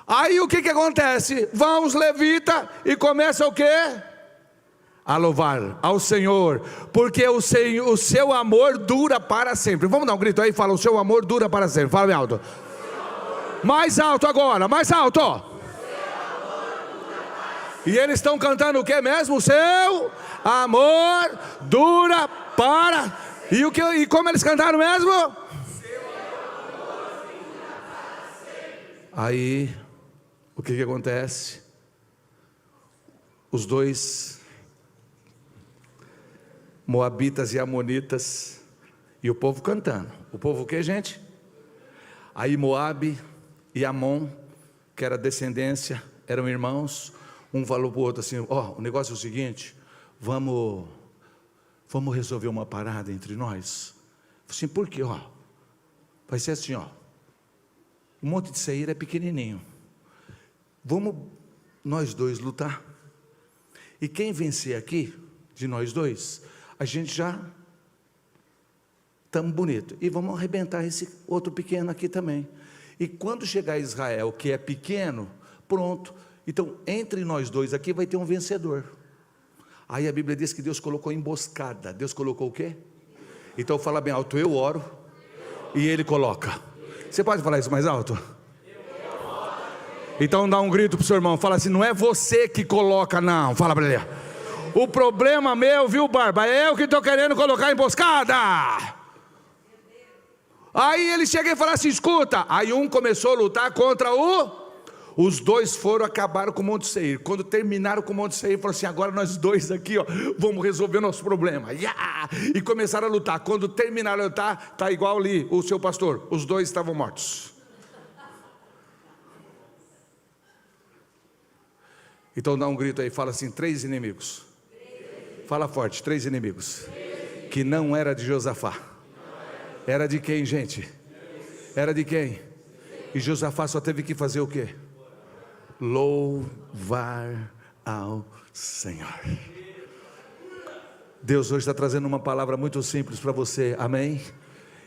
Aí o que acontece? Vão os levitas e começa o quê? A louvar ao Senhor, porque o seu amor dura para sempre. Vamos dar um grito aí, fala, o seu amor dura para sempre. Fala bem alto. Mais alto agora, mais alto. E eles estão cantando o que mesmo? O seu amor dura para... E como eles cantaram mesmo? Aí, o que acontece? Os dois, moabitas e amonitas, e o povo cantando. O povo o que, gente? Aí Moabe e Amon, que era descendência, eram irmãos. Um falou para o outro assim, ó, o negócio é o seguinte, vamos resolver uma parada entre nós. Assim, por quê? Ó, vai ser assim, ó, o Monte de Seir é pequenininho, vamos nós dois lutar, e quem vencer aqui, de nós dois, a gente já estamos bonito, e vamos arrebentar esse outro pequeno aqui também, e quando chegar Israel, que é pequeno, pronto, então entre nós dois aqui vai ter um vencedor. Aí a Bíblia diz que Deus colocou emboscada. Deus colocou o quê? Então fala bem alto, eu oro e Ele coloca. Você pode falar isso mais alto? Então dá um grito para o seu irmão, fala assim, não é você que coloca não, fala para ele. O problema meu, viu, Barba, é eu que estou querendo colocar emboscada. Aí ele chega e fala assim, escuta. Aí um começou a lutar contra os dois foram, acabaram com o Monte Seir. Quando terminaram com o Monte Seir, falaram assim, agora nós dois aqui, ó, vamos resolver nosso problema. E começaram a lutar. Quando terminaram a lutar, está igual ali o seu pastor, os dois estavam mortos. Então dá um grito aí, fala assim, 3 inimigos. Fala forte, 3 inimigos. Que não era de Josafá. Era de quem, gente? Era de quem? E Josafá só teve que fazer o quê? Louvar ao Senhor. Deus hoje está trazendo uma palavra muito simples para você, amém?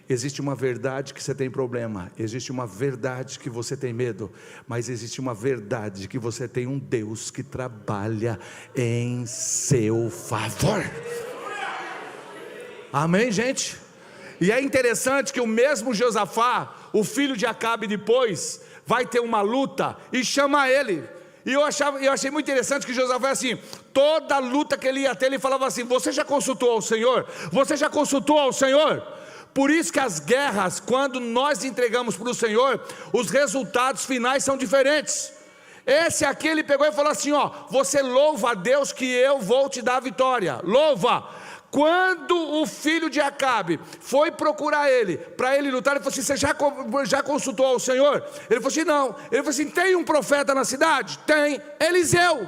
Existe uma verdade que você tem problema, existe uma verdade que você tem medo, mas existe uma verdade que você tem um Deus que trabalha em seu favor. Amém, gente? E é interessante que o mesmo Josafá, o filho de Acabe, depois vai ter uma luta e chama ele. E eu achei muito interessante que Josafá assim, toda luta que ele ia ter, ele falava assim, você já consultou ao Senhor? Você já consultou ao Senhor? Por isso que as guerras, quando nós entregamos para o Senhor, os resultados finais são diferentes. Esse aqui ele pegou e falou assim, ó, você louva a Deus que eu vou te dar a vitória, louva. Quando o filho de Acabe foi procurar ele, para ele lutar, ele falou assim, você já consultou ao Senhor? Ele falou assim, não. Ele falou assim, tem um profeta na cidade? Tem, Eliseu.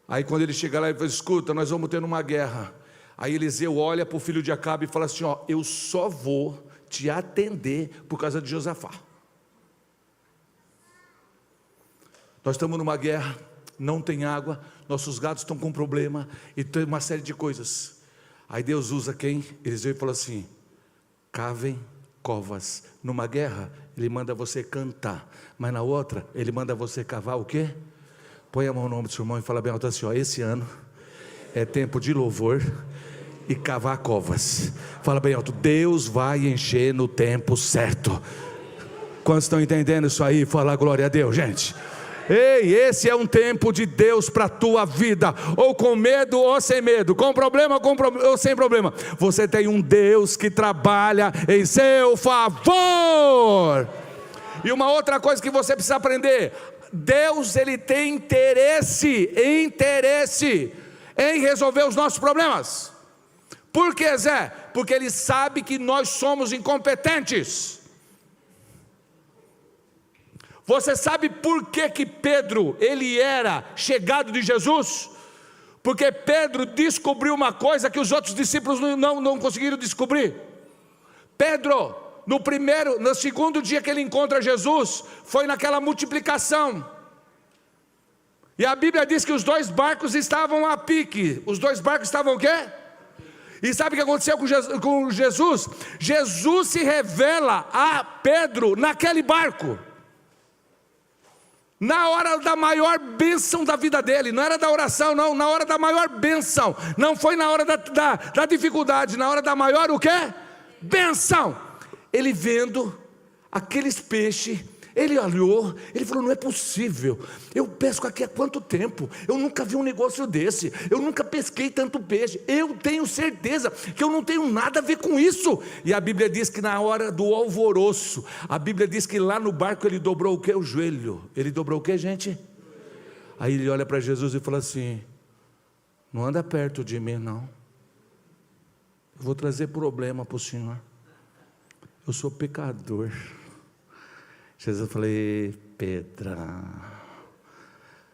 Aí quando ele chega lá, ele falou, escuta, nós vamos ter uma guerra. Aí Eliseu olha para o filho de Acabe e fala assim, ó, eu só vou te atender por causa de Josafá. Nós estamos numa guerra, não tem água, nossos gatos estão com problema, e tem uma série de coisas. Aí Deus usa quem? Eliseu falou assim, cavem covas. Numa guerra, Ele manda você cantar, mas na outra, Ele manda você cavar o quê? Põe a mão no ombro do seu irmão e fala bem alto assim, ó, esse ano é tempo de louvor e cavar covas. Fala bem alto, Deus vai encher no tempo certo. Quantos estão entendendo isso aí? Fala glória a Deus, gente. Ei, esse é um tempo de Deus para a tua vida, ou com medo ou sem medo, com problema ou sem problema, você tem um Deus que trabalha em seu favor. E uma outra coisa que você precisa aprender, Deus ele tem interesse em resolver os nossos problemas. Por que, Zé? Porque ele sabe que nós somos incompetentes. Você sabe por que Pedro, ele era chegado de Jesus? Porque Pedro descobriu uma coisa que os outros discípulos não conseguiram descobrir. Pedro, no segundo dia que ele encontra Jesus, foi naquela multiplicação. E a Bíblia diz que os 2 barcos estavam a pique. Os 2 barcos estavam o quê? E sabe o que aconteceu com Jesus? Jesus se revela a Pedro naquele barco. Na hora da maior bênção da vida dele. Não era da oração, não. Na hora da maior bênção. Não foi na hora da dificuldade. Na hora da maior o quê? Bênção. Ele vendo aqueles peixes, ele olhou, ele falou: não é possível, eu pesco aqui há quanto tempo, eu nunca vi um negócio desse, eu nunca pesquei tanto peixe, eu tenho certeza que eu não tenho nada a ver com isso. E a Bíblia diz que na hora do alvoroço, a Bíblia diz que lá no barco ele dobrou o quê? O joelho. Ele dobrou o quê, gente? Aí ele olha para Jesus e fala assim: não anda perto de mim não, eu vou trazer problema para o Senhor, eu sou pecador. Jesus falou: Pedro,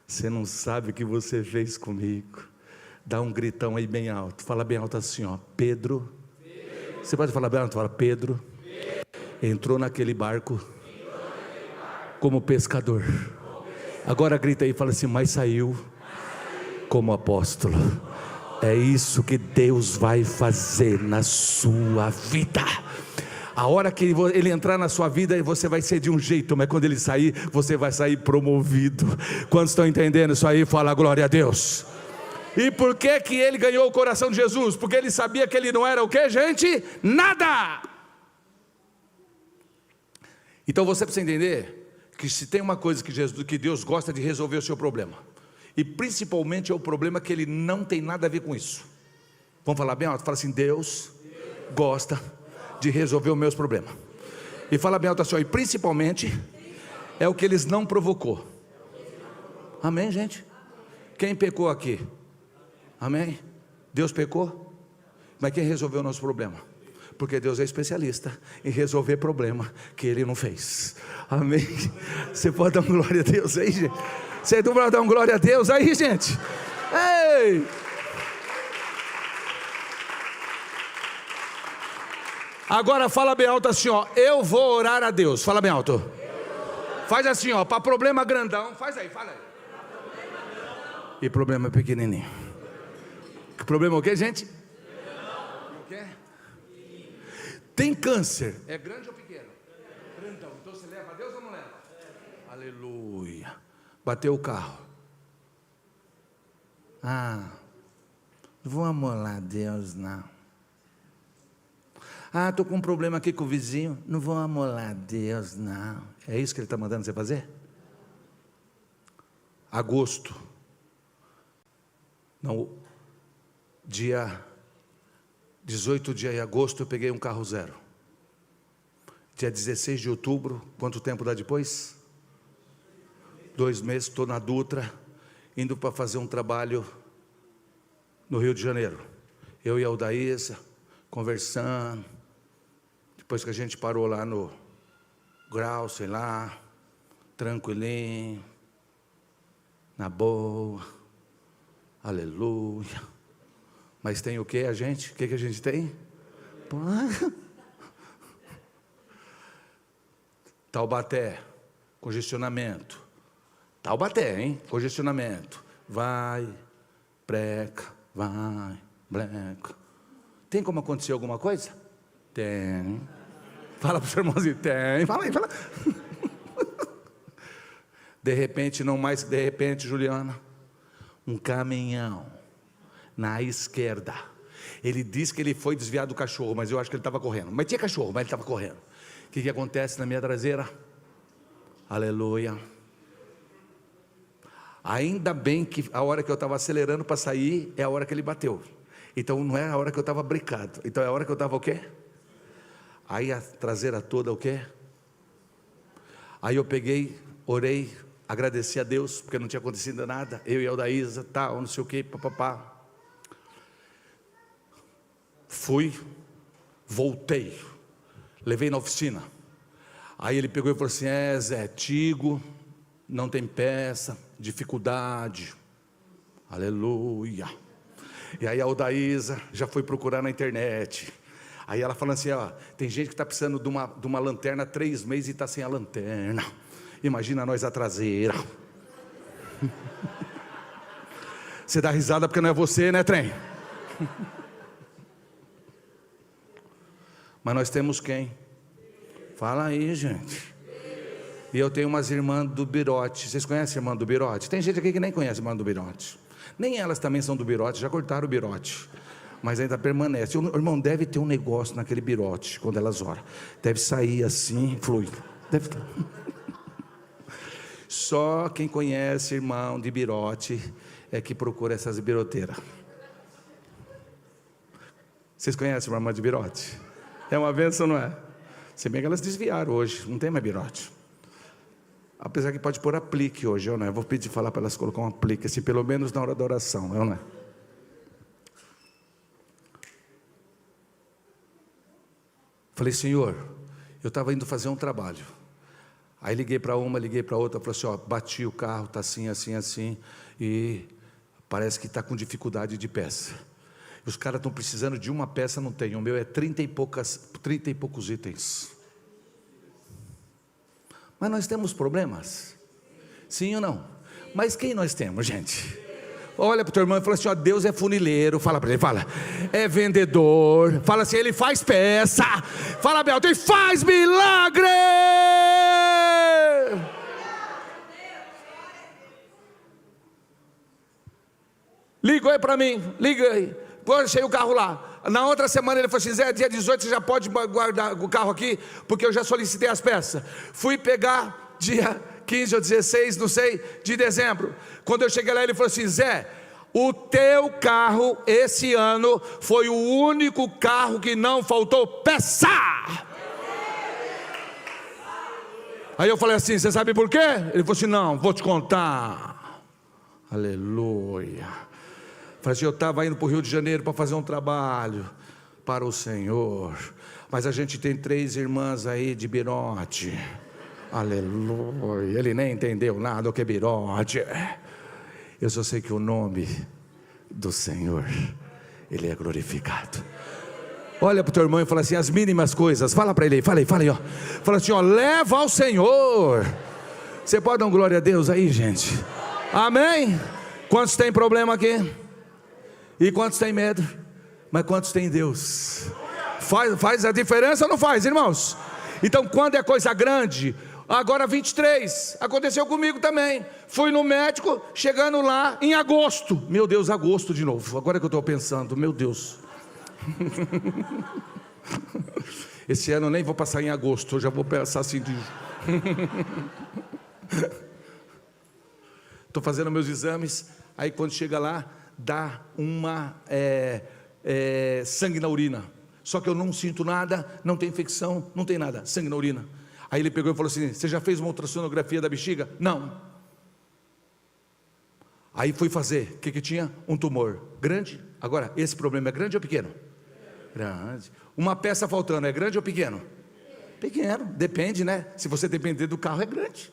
você não sabe o que você fez comigo. Dá um gritão aí bem alto, fala bem alto assim, ó: Pedro. Você pode falar bem alto, fala: Pedro entrou naquele barco como pescador. Agora grita aí, fala assim: mas saiu como apóstolo. É isso que Deus vai fazer na sua vida. A hora que ele entrar na sua vida, você vai ser de um jeito, mas quando ele sair, você vai sair promovido. Quantos estão entendendo isso aí? Fala glória a Deus. E por que ele ganhou o coração de Jesus? Porque ele sabia que ele não era o que, gente? Nada. Então você precisa entender que se tem uma coisa que Deus gosta de resolver o seu problema, e principalmente é o problema que ele não tem nada a ver com isso. Vamos falar bem alto? Fala assim: Deus gosta de resolver os meus problemas. E fala bem alto assim: e principalmente é o que eles não provocou. Amém, gente? Quem pecou aqui? Amém? Deus pecou? Mas quem resolveu o nosso problema? Porque Deus é especialista em resolver problema que Ele não fez. Amém? Você pode dar uma glória a Deus aí, gente? Você pode dar uma glória a Deus aí, gente? Ei! Agora fala bem alto assim, ó: eu vou orar a Deus. Fala bem alto. Faz assim, ó, para problema grandão. Faz aí, fala aí. E problema pequenininho. Que problema o quê, gente? O quê? Tem câncer. É grande ou pequeno? Grandão. Então você leva a Deus ou não leva? Aleluia. Bateu o carro. Não vou amolar Deus não. Estou com um problema aqui com o vizinho, não vou amolar Deus não. É isso que Ele está mandando você fazer? Agosto, não, dia 18 de agosto eu peguei um carro zero. Dia 16 de outubro, quanto tempo dá depois? 2 meses, estou na Dutra, indo para fazer um trabalho no Rio de Janeiro. Eu e a Aldaísa, conversando. Depois que a gente parou lá no Grau, sei lá, tranquilinho, na boa, aleluia. Mas tem o que a gente? O que a gente tem? Taubaté, congestionamento. Taubaté, hein? Congestionamento. Vai, breca, vai, breca. Tem como acontecer alguma coisa? Tem. Fala para o seu irmãozinho: tem. Fala aí, fala. De repente, não mais que de repente, Juliana, um caminhão na esquerda. Ele disse que ele foi desviar do cachorro, mas eu acho que ele estava correndo. Mas tinha cachorro, mas ele estava correndo. O que acontece na minha traseira? Aleluia. Ainda bem que a hora que eu estava acelerando para sair é a hora que ele bateu. Então não é a hora que eu estava brecado. Então é a hora que eu estava o quê? Aí a traseira toda o quê? Aí eu peguei, orei, agradeci a Deus, porque não tinha acontecido nada. Eu e a Aldaísa, tal, não sei o quê, papapá. Fui, voltei, levei na oficina. Aí ele pegou e falou assim: Zé, Tigo, não tem peça, dificuldade. Aleluia. E aí a Odaísa já foi procurar na internet. Aí ela falando assim: tem gente que está precisando de uma lanterna há 3 meses e está sem a lanterna. Imagina nós a traseira. Você dá risada porque não é você, né, trem? Mas nós temos quem? Fala aí, gente. E eu tenho umas irmãs do Birote. Vocês conhecem a irmã do Birote? Tem gente aqui que nem conhece a irmã do Birote. Nem elas também são do Birote, já cortaram o Birote, mas ainda permanece. O irmão, deve ter um negócio naquele Birote, quando elas oram. Deve sair assim, flui. Deve ter. Só quem conhece irmão de Birote é que procura essas biroteiras. Vocês conhecem a irmã de Birote? É uma bênção, não é? Se bem que elas desviaram hoje, não tem mais Birote. Apesar que pode pôr aplique hoje, eu não é? Vou pedir falar para elas colocar um aplique, assim, pelo menos na hora da oração, eu não é? Falei: Senhor, eu estava indo fazer um trabalho. Aí liguei para uma, liguei para outra, falei assim: bati o carro, está assim, assim, assim, e parece que está com dificuldade de peça. Os caras estão precisando de uma peça, não tem. O meu é 30 e poucos itens. Mas nós temos problemas? Sim ou não? Mas quem nós temos, gente? Olha para o teu irmão e fala assim: Deus é funileiro. Fala para ele, fala. É vendedor. Fala assim: Ele faz peça. Fala bem alto: Ele faz milagre. Liga aí para mim, liga aí. Deixei o carro lá. Na outra semana ele falou assim: Zé, dia 18 você já pode guardar o carro aqui, porque eu já solicitei as peças. Fui pegar dia 15 ou 16, não sei, de dezembro. Quando eu cheguei lá, ele falou assim: Zé, o teu carro esse ano foi o único carro que não faltou peça. Aí eu falei assim: você sabe por quê? Ele falou assim: não, vou te contar. Aleluia. Falei assim: eu estava indo para o Rio de Janeiro para fazer um trabalho para o Senhor, mas a gente tem 3 irmãs aí de Birote. Aleluia. Ele nem entendeu nada o que é Birote. Eu só sei que o nome do Senhor, Ele é glorificado. Olha para o teu irmão e fala assim: as mínimas coisas. Fala para ele, fala aí, ó. Fala assim: leva ao Senhor. Você pode dar um glória a Deus aí, gente? Amém? Quantos tem problema aqui? E quantos tem medo? Mas quantos tem Deus? Faz a diferença ou não faz, irmãos? Então, quando é coisa grande, agora 23, aconteceu comigo também. Fui no médico, chegando lá em agosto. Meu Deus, agosto de novo. Agora que eu estou pensando, meu Deus. Esse ano eu nem vou passar em agosto, eu já vou pensar assim. Estou fazendo meus exames, aí quando chega lá, dá uma sangue na urina. Só que eu não sinto nada, não tem infecção, não tem nada, sangue na urina. Aí ele pegou e falou assim: você já fez uma ultrassonografia da bexiga? Não. Aí fui fazer, o que tinha? Um tumor grande. Agora, esse problema é grande ou pequeno? Grande. Uma peça faltando, é grande ou pequeno? Pequeno, depende, né? Se você depender do carro, é grande.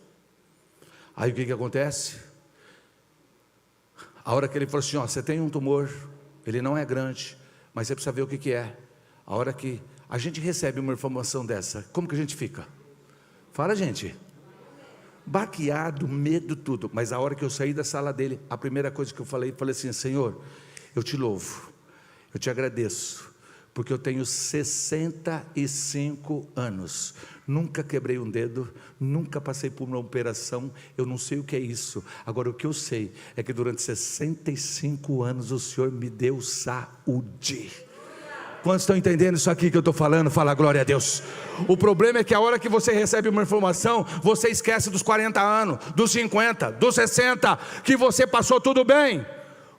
Aí o que acontece? A hora que ele falou assim: você tem um tumor, ele não é grande, mas você precisa ver o que é. A hora que a gente recebe uma informação dessa, como que a gente fica? Fala, gente. Baqueado, medo, tudo. Mas a hora que eu saí da sala dele, a primeira coisa que eu falei assim: Senhor, eu te louvo, eu te agradeço, porque eu tenho 65 anos, nunca quebrei um dedo, nunca passei por uma operação, eu não sei o que é isso. Agora o que eu sei é que durante 65 anos o Senhor me deu saúde. Quantos estão entendendo isso aqui que eu estou falando? Fala glória a Deus. O problema é que a hora que você recebe uma informação, você esquece dos 40 anos, dos 50, dos 60, que você passou tudo bem.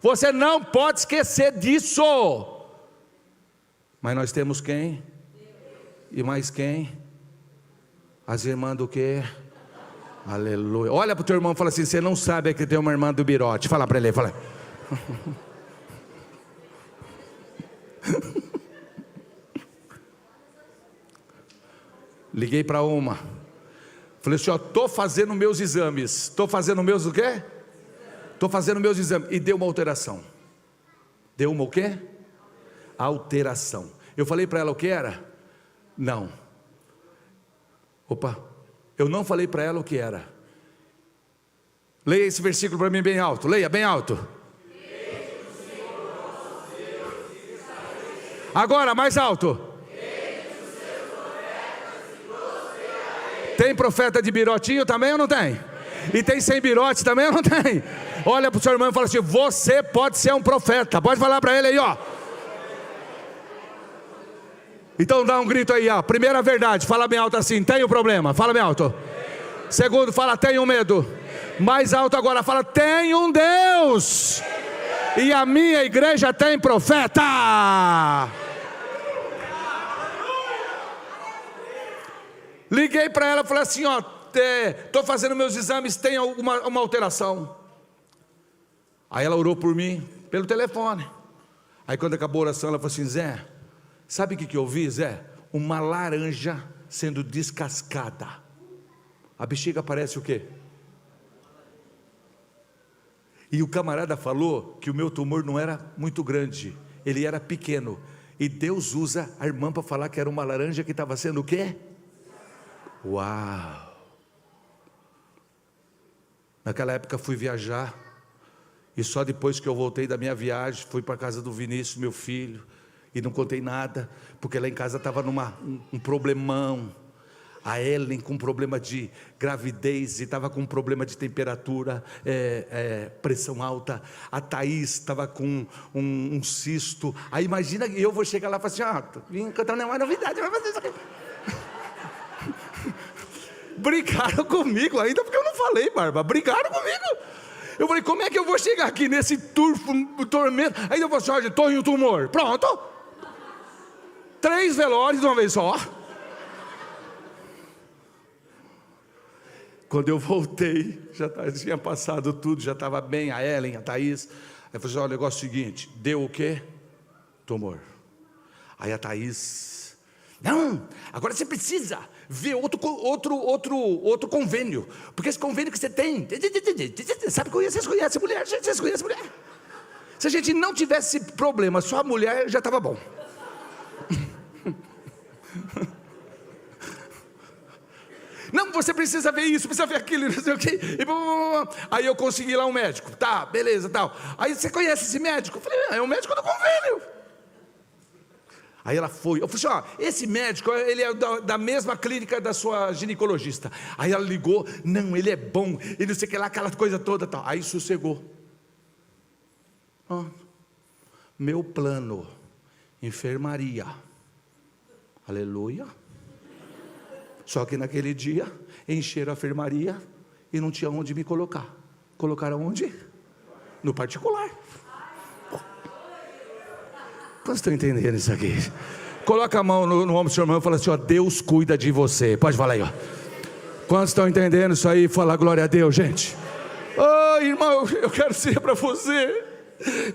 Você não pode esquecer disso. Mas nós temos quem? E mais quem? As irmãs do quê? Aleluia. Olha para o teu irmão e fala assim: você não sabe que tem uma irmã do Birote. Fala para ele, fala. Liguei para uma. Falei assim, ó, estou fazendo meus exames. Estou fazendo meus o quê? Estou fazendo meus exames. E deu uma alteração. Deu uma o quê? Alteração. Eu falei para ela o que era? Não. Opa. Eu não falei para ela o que era. Leia esse versículo para mim bem alto. Leia bem alto. Agora, mais alto. Tem profeta de birotinho também ou não tem? E tem sem birote também ou não tem? Olha para o seu irmão e fala assim, você pode ser um profeta. Pode falar para ele aí, ó. Então dá um grito aí, ó. Primeira verdade, fala bem alto assim, tenho problema. Fala bem alto. Segundo, fala, tenho medo. Mais alto agora, fala, tenho um Deus. E a minha igreja tem profeta. Liguei para ela e falei assim, ó, estou fazendo meus exames, tem uma alteração. Aí ela orou por mim, pelo telefone. Aí quando acabou a oração, ela falou assim, Zé, sabe o que eu vi, Zé? Uma laranja sendo descascada. A bexiga parece o quê? E o camarada falou que o meu tumor não era muito grande, ele era pequeno. E Deus usa a irmã para falar que era uma laranja que estava sendo o quê? Uau! Naquela época fui viajar, e só depois que eu voltei da minha viagem, fui para a casa do Vinícius, meu filho, e não contei nada, porque lá em casa estava um problemão. A Ellen com problema de gravidez, e estava com um problema de temperatura, pressão alta. A Thaís estava com um cisto. Aí imagina, eu vou chegar lá e falar assim, vim contando uma novidade, vai fazer isso aqui. Brigaram comigo ainda, porque eu não falei, Barba. Brigaram comigo. Eu falei, como é que eu vou chegar aqui nesse tormento? Aí eu falei assim, olha, estou em um tumor. Pronto. 3 velórios de uma vez só. Quando eu voltei, já tinha passado tudo, já estava bem, a Ellen, a Thaís. Aí eu falei assim, olha, o negócio é o seguinte, deu o quê? Tumor. Aí a Thaís, não, agora você precisa ver outro convênio, porque esse convênio que você tem, sabe, vocês conhecem mulher, vocês conhecem mulher. Se a gente não tivesse problema, só a mulher já estava bom. Não, você precisa ver isso, precisa ver aquilo, não sei o quê. Aí eu consegui lá um médico, tá, beleza, tal. Aí você conhece esse médico? Eu falei, é o médico do convênio. Aí ela foi, eu falei assim, esse médico, ele é da mesma clínica da sua ginecologista. Aí ela ligou, não, ele é bom, ele não sei o que lá, aquela coisa toda, tal. Aí sossegou. Meu plano, enfermaria. Aleluia. Só que naquele dia, encheram a enfermaria e não tinha onde me colocar. Colocaram onde? No particular. Vocês estão entendendo isso aqui? Coloca a mão no ombro do seu irmão e fala assim, Deus cuida de você. Pode falar aí, Quantos estão entendendo isso aí? Fala glória a Deus, gente. Irmão, eu quero dizer para você,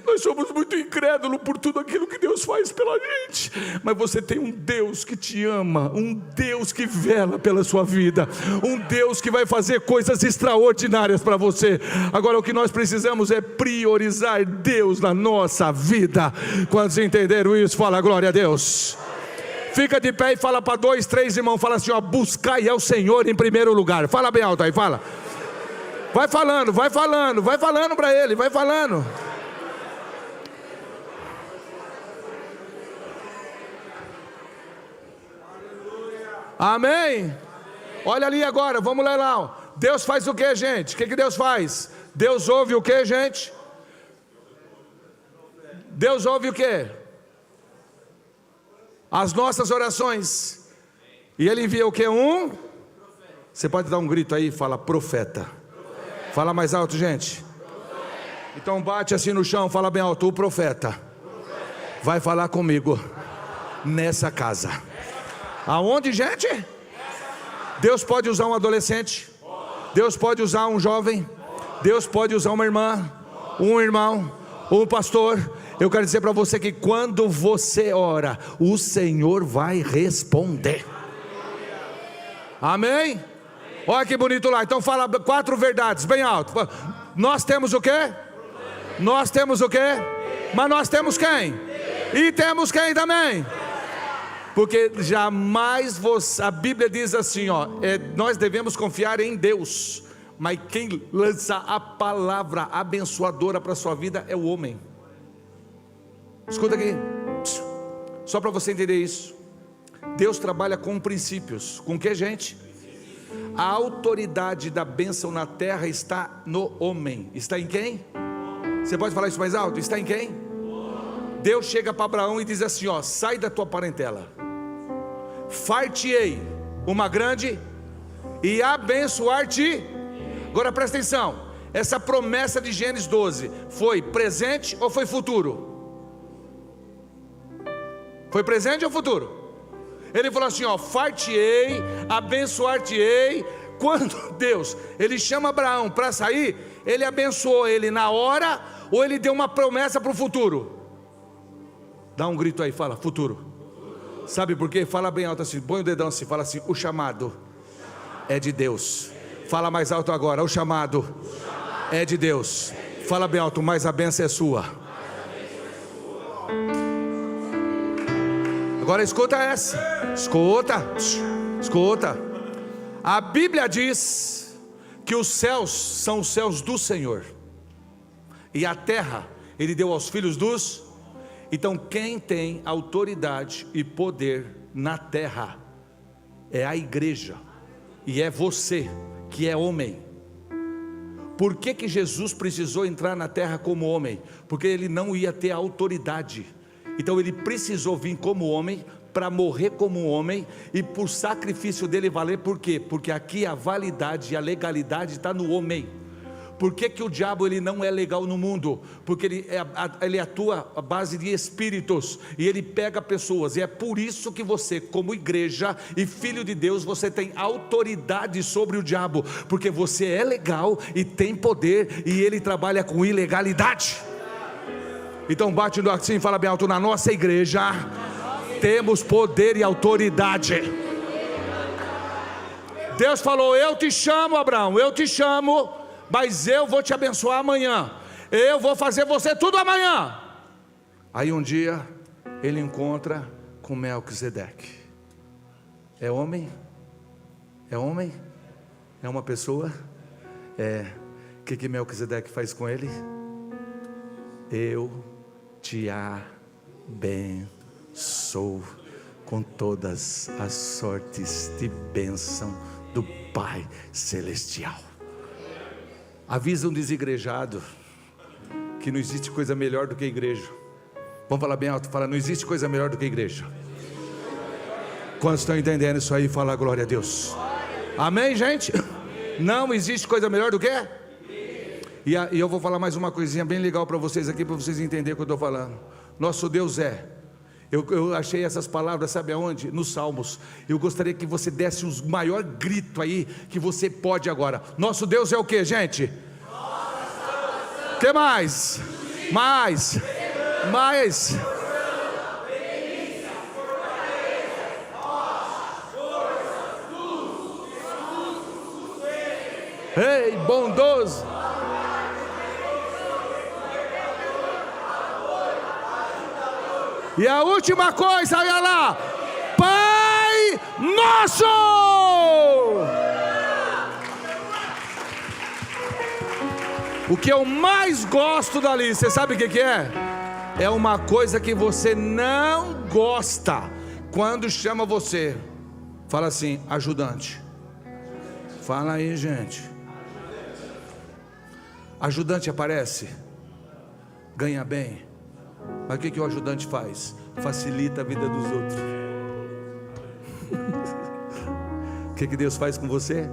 nós somos muito incrédulos por tudo aquilo que Deus faz pela gente, mas você tem um Deus que te ama, um Deus que vela pela sua vida, um Deus que vai fazer coisas extraordinárias para você. Agora o que nós precisamos é priorizar Deus na nossa vida. Quando vocês entenderam isso, fala glória a Deus. Fica de pé e fala para 2, 3 irmãos, fala assim, buscai ao Senhor em primeiro lugar. Fala bem alto aí, fala. Vai falando para ele, vai falando. Amém? Olha ali agora, vamos ler lá. Deus faz o que, gente? O que Deus faz? Deus ouve o que, gente? Deus ouve o que? As nossas orações. E Ele envia o que? Você pode dar um grito aí, fala profeta. Fala mais alto, gente. Então bate assim no chão, fala bem alto, o profeta vai falar comigo nessa casa. Aonde, gente? Deus pode usar um adolescente, Deus pode usar um jovem, Deus pode usar uma irmã, um irmão, um pastor. Eu quero dizer para você que quando você ora, o Senhor vai responder. Amém? Olha que bonito lá. Então fala 4 verdades, bem alto. Nós temos o quê? Nós temos o quê? Mas nós temos quem? E temos quem também? Porque jamais a Bíblia diz assim, nós devemos confiar em Deus, mas quem lança a palavra abençoadora para a sua vida é o homem. Escuta aqui, só para você entender isso. Deus trabalha com princípios. Com que, gente? A autoridade da bênção na terra está no homem. Está em quem? Você pode falar isso mais alto? Está em quem? Deus chega para Abraão e diz assim, sai da tua parentela, far-te-ei uma grande e abençoar-te. Agora presta atenção, essa promessa de Gênesis 12 foi presente ou foi futuro? Foi presente ou futuro? Ele falou assim, far-te-ei, abençoar-te-ei. Quando Deus, ele chama Abraão para sair, ele abençoou ele na hora, ou ele deu uma promessa para o futuro? Dá um grito aí, fala, futuro. Sabe por quê? Fala bem alto assim, põe o dedão assim, fala assim, o chamado é de Deus. Fala mais alto agora, o chamado é de Deus. Fala bem alto, mas a bênção é sua. Agora escuta essa, escuta. A Bíblia diz que os céus são os céus do Senhor, e a terra Ele deu aos filhos dos. Então quem tem autoridade e poder na terra é a igreja, e é você que é homem. Por que Jesus precisou entrar na terra como homem? Porque ele não ia ter autoridade. Então ele precisou vir como homem, para morrer como homem, e por sacrifício dele valer. Por quê? Porque aqui a validade e a legalidade está no homem. Por que o diabo ele não é legal no mundo? Porque ele atua à base de espíritos, e ele pega pessoas, e é por isso que você, como igreja e filho de Deus, você tem autoridade sobre o diabo, porque você é legal e tem poder, e ele trabalha com ilegalidade. Então bate no assim, fala bem alto, na nossa igreja temos poder e autoridade. Deus falou, eu te chamo Abraão, eu te chamo, mas eu vou te abençoar amanhã, eu vou fazer você tudo amanhã. Aí um dia ele encontra com Melquisedeque. É homem? É homem? É uma pessoa? O que Melquisedeque faz com ele? Eu te abençoo com todas as sortes de bênção do Pai Celestial. Avisa um desigrejado que não existe coisa melhor do que a igreja. Vamos falar bem alto, fala, não existe coisa melhor do que a igreja. Quantos estão entendendo isso aí? Fala glória a Deus. Amém, gente? Não existe coisa melhor do que? E eu vou falar mais uma coisinha bem legal para vocês aqui, para vocês entenderem o que eu estou falando. Nosso Deus eu achei essas palavras, sabe aonde? Nos Salmos. Eu gostaria que você desse o maior grito aí que você pode agora. Nosso Deus é o que, gente? O que mais? Mais. Ei, bondoso. E a última coisa, olha lá, Pai Nosso. O que eu mais gosto dali, você sabe o que é? É uma coisa que você não gosta. Quando chama você, fala assim, ajudante. Fala aí, gente. Ajudante aparece, ganha bem. Mas o que o ajudante faz? Facilita a vida dos outros. O que Deus faz com você?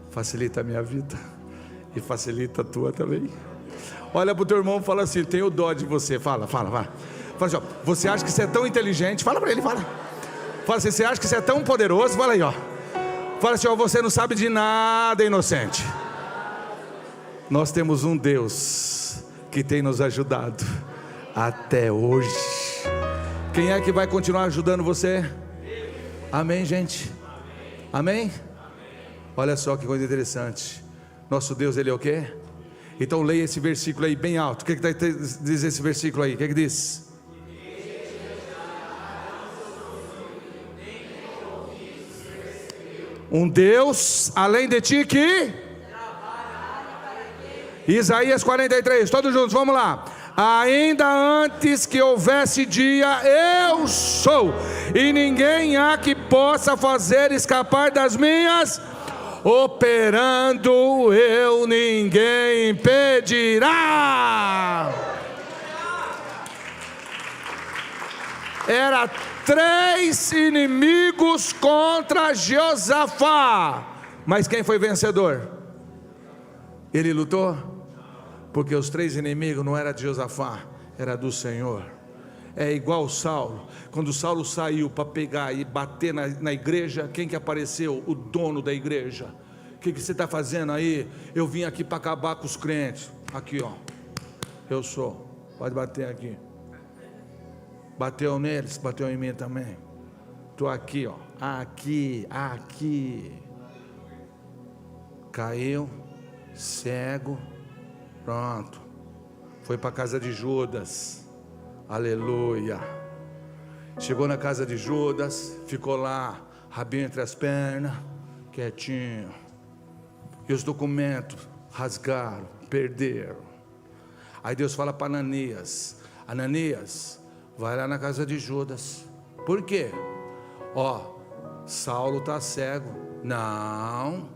Facilita a minha vida e facilita a tua também. Olha para o teu irmão e fala assim, tenho dó de você. Fala. Fala assim, você acha que você é tão inteligente? Fala para ele, fala assim, você acha que você é tão poderoso? Fala aí, Fala assim, você não sabe de nada, inocente. Nós temos um Deus que tem nos ajudado até hoje. Quem é que vai continuar ajudando você? Amém, gente? Amém? Olha só que coisa interessante. Nosso Deus, Ele é o quê? Então leia esse versículo aí bem alto. O que diz esse versículo aí? O que diz? Um Deus além de ti que... Isaías 43, todos juntos, vamos lá. Ainda antes que houvesse dia, eu sou, e ninguém há que possa fazer escapar das minhas. Operando eu, ninguém impedirá. Era 3 inimigos contra Josafá, mas quem foi vencedor? Ele lutou? Porque os 3 inimigos não era de Josafá, era do Senhor. É igual Saulo. Quando Saulo saiu para pegar e bater na igreja, quem que apareceu? O dono da igreja. O que você está fazendo aí? Eu vim aqui para acabar com os crentes. Aqui ó, eu sou, pode bater aqui. Bateu neles, bateu em mim também. Estou aqui ó, aqui. Caiu, cego, pronto, foi para a casa de Judas, aleluia. Chegou na casa de Judas, ficou lá, rabinho entre as pernas, quietinho, e os documentos rasgaram, perderam. Aí Deus fala para Ananias: Ananias, vai lá na casa de Judas. Por quê? Ó, Saulo está cego. Não,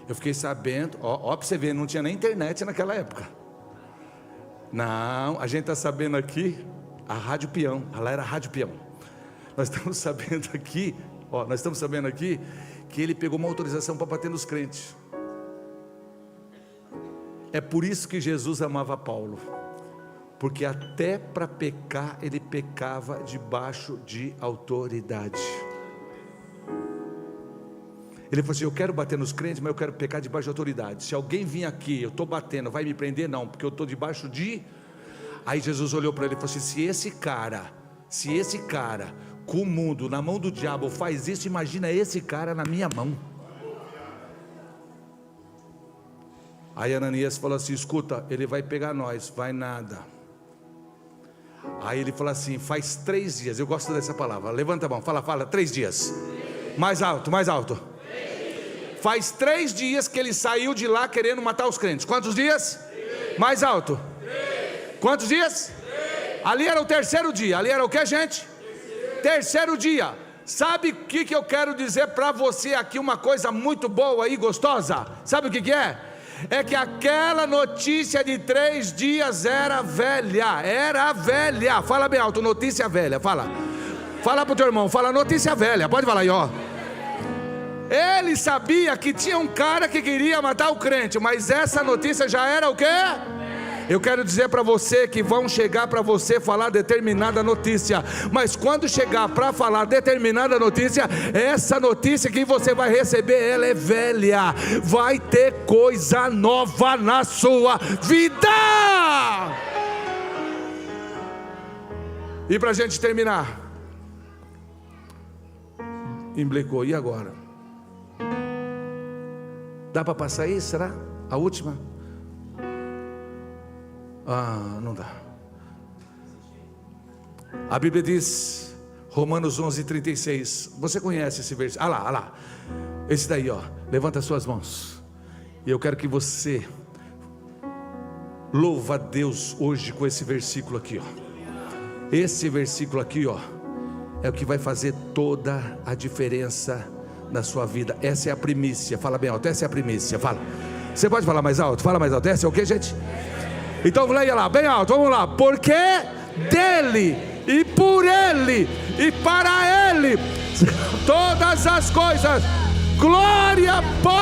eu fiquei sabendo, ó para você ver, não tinha nem internet naquela época. Não, a gente está sabendo aqui, a Rádio Peão, lá era a Rádio Peão. Nós estamos sabendo aqui, que ele pegou uma autorização para bater nos crentes. É por isso que Jesus amava Paulo, porque até para pecar, ele pecava debaixo de autoridade. Ele falou assim: eu quero bater nos crentes, mas eu quero pecar debaixo de autoridade. Se alguém vir aqui, eu estou batendo, vai me prender? Não, porque eu estou debaixo de... Aí Jesus olhou para ele e falou assim: se esse cara com o mundo na mão do diabo faz isso, imagina esse cara na minha mão. Aí Ananias falou assim: escuta, ele vai pegar nós. Vai nada. Aí ele falou assim: faz 3 dias, eu gosto dessa palavra, levanta a mão, fala 3 dias, mais alto. Faz 3 dias que ele saiu de lá querendo matar os crentes. Quantos dias? 3. Mais alto. 3. Quantos dias? 3. Ali era o 3º dia. Ali era o que, gente? 3º dia. Sabe o que eu quero dizer para você aqui? Uma coisa muito boa e gostosa. Sabe o que é? É que aquela notícia de 3 dias era velha. Fala bem alto, notícia velha. Fala pro teu irmão, fala notícia velha. Pode falar aí, ó. Ele sabia que tinha um cara que queria matar o crente, mas essa notícia já era o quê? Eu quero dizer para você que vão chegar para você falar determinada notícia, mas quando chegar para falar determinada notícia, essa notícia que você vai receber, ela é velha. Vai ter coisa nova na sua vida. E para a gente terminar, emblecou, e agora? Dá para passar aí, será? A última? Não dá. A Bíblia diz, Romanos 11:36. Você conhece esse versículo? Lá. Esse daí, ó. Levanta as suas mãos. E eu quero que você louva a Deus hoje com esse versículo aqui, ó. Esse versículo aqui, ó, é o que vai fazer toda a diferença na sua vida. Essa é a primícia. Fala bem alto, essa é a primícia. Fala. Você pode falar mais alto? Fala mais alto. Essa é o que, gente? Então leia lá, bem alto, vamos lá. Porque dele, e por ele, e para ele, todas as coisas, glória, poder